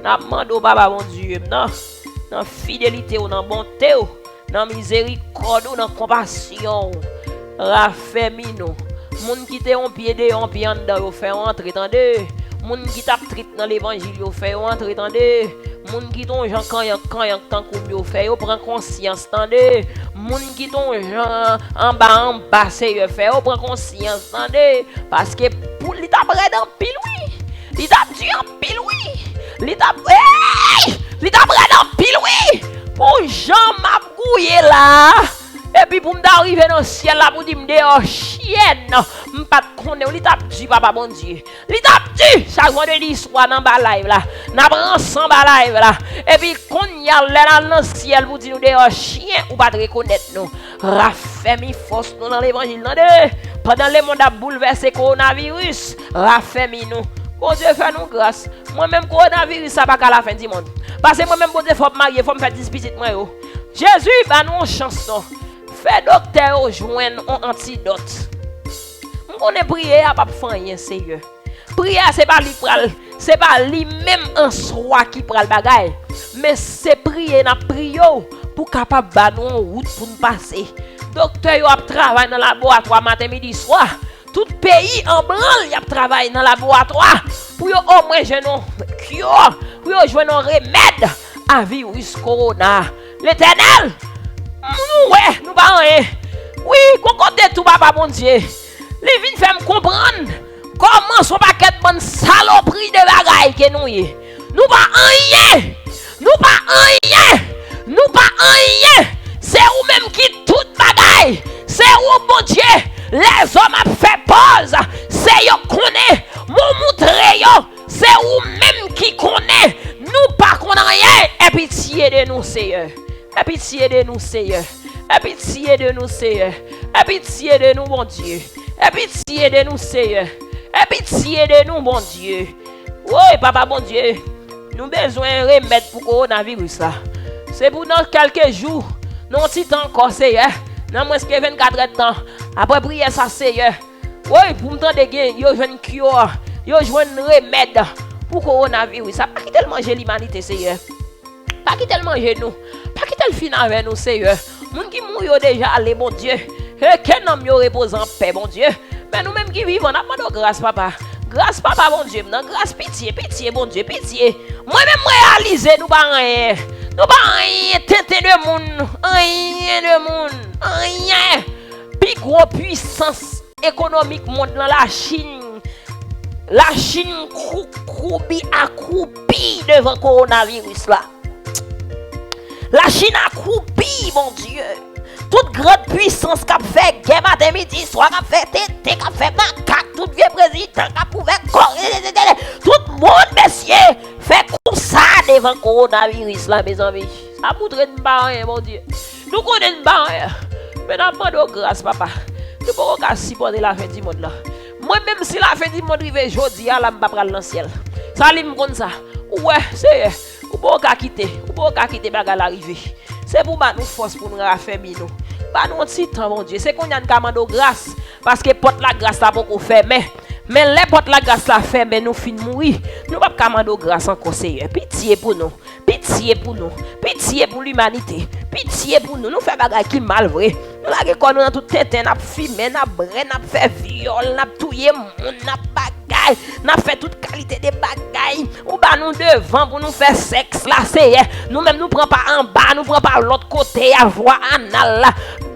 N'a demandé papa mon Dieu, non, dans fidélité ou dans bonté ou dans miséricorde ou dans compassion. Raffermi nous. Moun qui te on pied de on pied en dedans, fait entrer, attendez. Moun qui t'a trite dans l'évangile, fait entrer, attendez. Moun qui ton Jean quand tant qu'on fait, prend conscience, attendez. Moun qui ton Jean en bas, c'est fait, prend conscience, attendez. Parce que pour l'état près dans pile oui. L'état tu en pile oui. L'état près dans pile oui. Pour Jean m'a gouillé là. Et puis pour m'arriver dans le ciel là pour dire me dehors chienne. M'pas connait l'état du papa bon Dieu. L'état du chaque vendredi soir dans bas live là. N'a prend ensemble live là. Et puis qu'on y a là dans le ciel pour dire nous dehors chien ou pas reconnaître nous. Raffermi force nous dans l'évangile pendant le monde a bouleversé coronavirus. Raffermi nous. Bon Dieu fait nous grâce. Moi-même, coronavirus, ça pas qu'à la fin du monde. Parce que moi-même, bon Dieu, faut me marier, faut me faire 10 petites moi. Jésus, bah nous en chanson. Fait docteur joindre un antidote. On est prié à pas faire rien, Seigneur. Prier, c'est pas lui même en soi qui prend le bagage. Mais c'est prier, na priyo pour capable ba nous en route pour nous passer. Docteur yo a travaillé dans le laboratoire matin, midi, soir. Tout pays en branle, y a travaillé dans le laboratoire pour au moins jouer un cure, pour jouer un remède à virus corona. L'Éternel, nous pas rien. Oui, qu'on compte tout papa mon Dieu. Les vins fait me comprendre comment son paquet de bonne saloperie de bagaille que nous y. Nous pas rien. Nous pas rien. Nous pas rien. C'est vous même qui tout bagaille. C'est vous mon Dieu. Les hommes a fait pause. C'est yo connaît. Mon montre yo. C'est vous même qui connaît. Nous pas qu'on rien. Et pitié de nous, Seigneur. Aie pitié de nous, Seigneur. Aie pitié de nous, Seigneur. Aie pitié de nous, bon Dieu. Aie pitié de nous, Seigneur. Aie pitié de nous, bon Dieu. Oui, papa, bon Dieu. Nous avons besoin de remède pour le coronavirus là. C'est pour dans quelques jours. Nous avons petit temps encore, Seigneur. Dans moins que 24 heures de temps. Après prier ça, Seigneur. Oui, pour me tendre de yo jeune cure. Yo joine remède pour le coronavirus. Ça pas quitter le manger l'humanité, Seigneur. Pas quitter le manger nous. Pas quitter le fin avec nous, Seigneur. Moun qui mourent déjà allé, bon Dieu. Et quel homme yo repose en paix, bon Dieu. Mais nous-mêmes qui vivons, on a demandé grâce, papa. Grâce, papa, bon Dieu. Grâce, pitié, pitié, bon Dieu, pitié. Moi-même, réaliser, nous pas rien. Nous pas rien. Tenter de monde. Rien de monde. Rien. Plus gros puissance économique monde dans la Chine. La Chine accroupie devant le coronavirus là. La Chine accroupie, mon Dieu. Toute grande puissance qui a fait guerre matin, midi, soir, qui a fait tété, qui a fait macaque, tout vieux président, qui a prouvé corps, tout le monde, messieurs, fait comme ça devant le coronavirus là, mes amis. Ça poudre une barre, mon Dieu. Nous connaissons une barre. Mais nous demandons grâce, papa. Nous ne pouvons pas supporter la fin du monde là. Moi-même, si la fin du monde arrive aujourd'hui, je ne vais pas prendre dans le ciel. Ça me comme ça. Ouais, c'est ou pas qu'à quitter. Ou pas qu'à quitter bagarre l'arrivée. C'est pour nous force pour nous raffermir nous. Pas nous un petit temps, mon Dieu. C'est qu'on a une commande de grâce. Parce que porte la grâce là beaucoup fermé. Mais les portes la grâce là fermé, nous fin mourir. Nous pas commande de grâce encore, Seigneur. Pitié pour nous. Pitié pour nous. Pitié pour l'humanité. Pitié pour nous. Nous faisons bagarre qui mal vrai. Nous la quoi nous dans tout tétin, n'a fumé, n'a bré, n'a fait viol, n'a touillé monde, n'a bagaille, n'a fait toute qualité de bagaille. Ou bah nous devant pour nous faire sexe là, c'est nous-mêmes nous prenons pas en bas, nous prenons pas l'autre côté à voix anal là.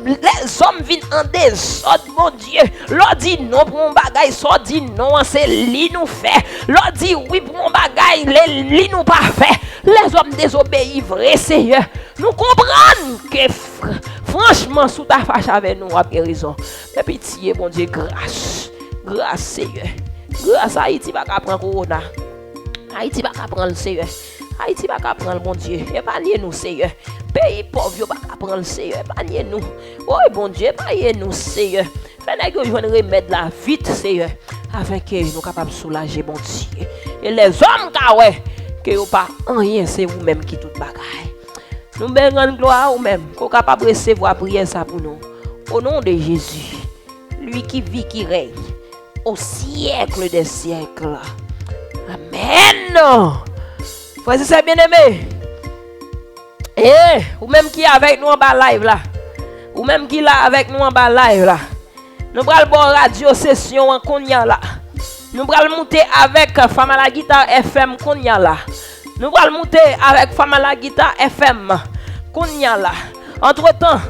Les hommes viennent en désordre, mon Dieu. L'on dit non pour mon bagaille, soit dit non, c'est lui nous fait. L'on dit oui pour mon bagaille, les lui nous pas fait. Les hommes désobéissent, vrai Seigneur. Nous comprenons que franchement, sous ta fâche avec nous, à guérison. Mais pitié, mon Dieu, grâce. Grâce, Seigneur. Grâce, Haïti va prendre Corona. Haïti va prendre le Seigneur. Haïti va prendre mon Dieu. Épargnez-nous, Seigneur. Pays pauvre, va prendre le Seigneur. Épargnez-nous. Oh, bon Dieu, épargnez-nous, Seigneur. Faites que je vais remède là vite, Seigneur. Afin que nous soyons capables de soulager, mon Dieu. Et les hommes, que vous pas rien, c'est vous-même qui tout bagaille. Nous bénissons gloire ou même, qu'on est capable de recevoir prière ça pour nous. Au nom de Jésus, lui qui vit, qui règne, au siècle des siècles. Amen. Frère, c'est bien aimé. Ou même qui est avec nous en bas live là. Ou même qui est là avec nous en bas live là. Nous allons voir radio session en Konya là. Nous allons monter avec Femme à la guitare FM Konya là. Nous allons monter avec Femme à la guitare FM Konya là. Entre-temps,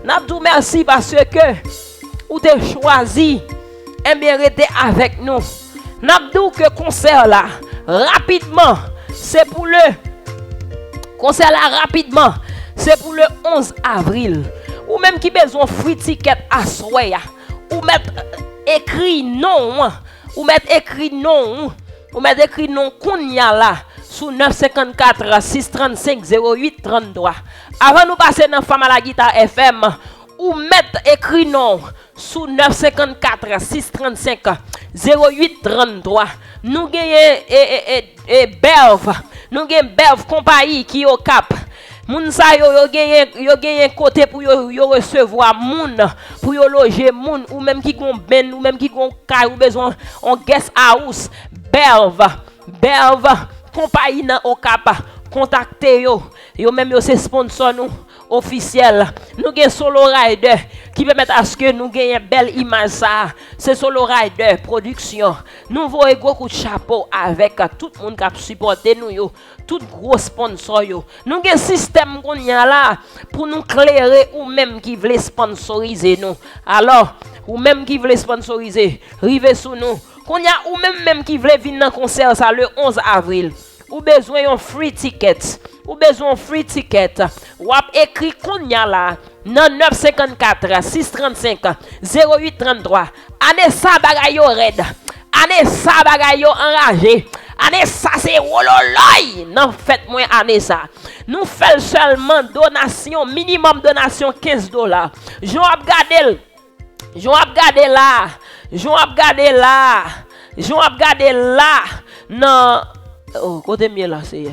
nous vous merci parce que vous avez choisi et bien rester avec nous. Nous dit que concert là rapidement, c'est pour le concert là rapidement, c'est pour le 11 avril. Ou même qui besoin free ticket à soya. Ou mettre écrit non. Ou mettre écrit non. Ou mettre écrit non Kounia là sous 954 635 08 33. Avant nous passer dans Femme à la guitare FM, ou mettre écrit non sous 954 635 08 33. Nous gagnons Belve. Nous gagnons Belve compagnie qui est au Cap. Moun sa yo gagné côté pour yo recevoir moun, pour yo loger moun, ou même qui gon ben, ou même qui gon kay ou besoin en guest house. Belve compagnie nan au Cap. Contactez yo. Yo même yo c'est sponsor nous officiel. Nous gagnons Solo Rider qui permet à ce que nous gagnions belle image ça. C'est Solo Rider production. Nous voyons gros coup de chapeau avec tout le monde qui a supporté nous yo, tout gros sponsor yo. Nous gagnons système qu'on y a là pour nous clairer ou même qui veut sponsoriser nous. Alors, ou même qui veut sponsoriser, rivez sous nous. Qu'on y a ou même qui veut venir dans concert ça le 11 avril. Ou besoin un free ticket. Ou besoin free ticket. Ou écrit qu'on y a là. 954 635 08 33. Année ça bagay yo red. Année ça bagay yo enragé. Année ça c'est wololoy. Non faites moi année ça. Nous faisons seulement donation, minimum donation $15. Je vais regarder là. Non. Oh, côté mieux là, c'est.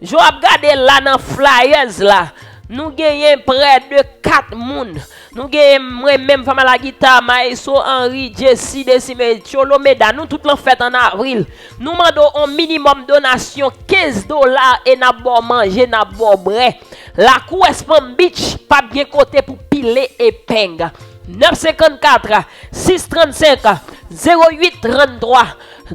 Je vais regarder là dans flyers là. Nous gagnons près de 4 personnes. Nous gagnons moi-même, femme à la guitare, Maïso, Henri, Jessie, Décimé, Cholomeda. Nous tout l'en fait en avril. Nous demandons un minimum donation $15 et n'a pas manger, n'a pas boire. La West Beach, pas bien côté pour piler et peng. 954 635 0833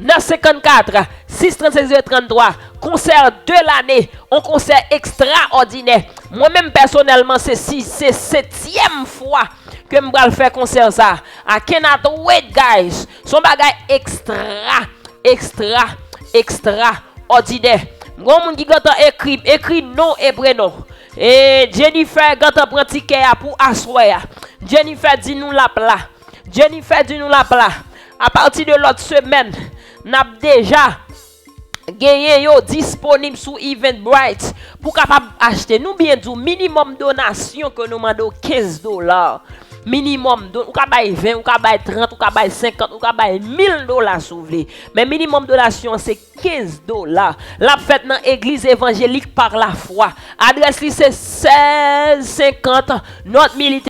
954 635 0833. Concert de l'année, un concert extraordinaire. Moi-même personnellement, c'est 7e fois que je vais faire concert ça. I cannot wait, guys. Son bagage extraordinaire. Gros moun qui gata écrit nom et prénom. Et Jennifer gata prend ticket pour asseoir. Jennifer dit nous la plat. À partir de l'autre semaine, n'a déjà gagné yo disponible sur Eventbrite pour capable acheter. Nous bien du minimum donation que nous demandons $15. Minimum, ou ka bay 20, ou ka bay 30, ou ka bay 50, ou ka bay $1000 souvle. Mais minimum donation c'est $15. La fête dans l'église évangélique par la foi. Adresse c'est 1650 Notre Militaire.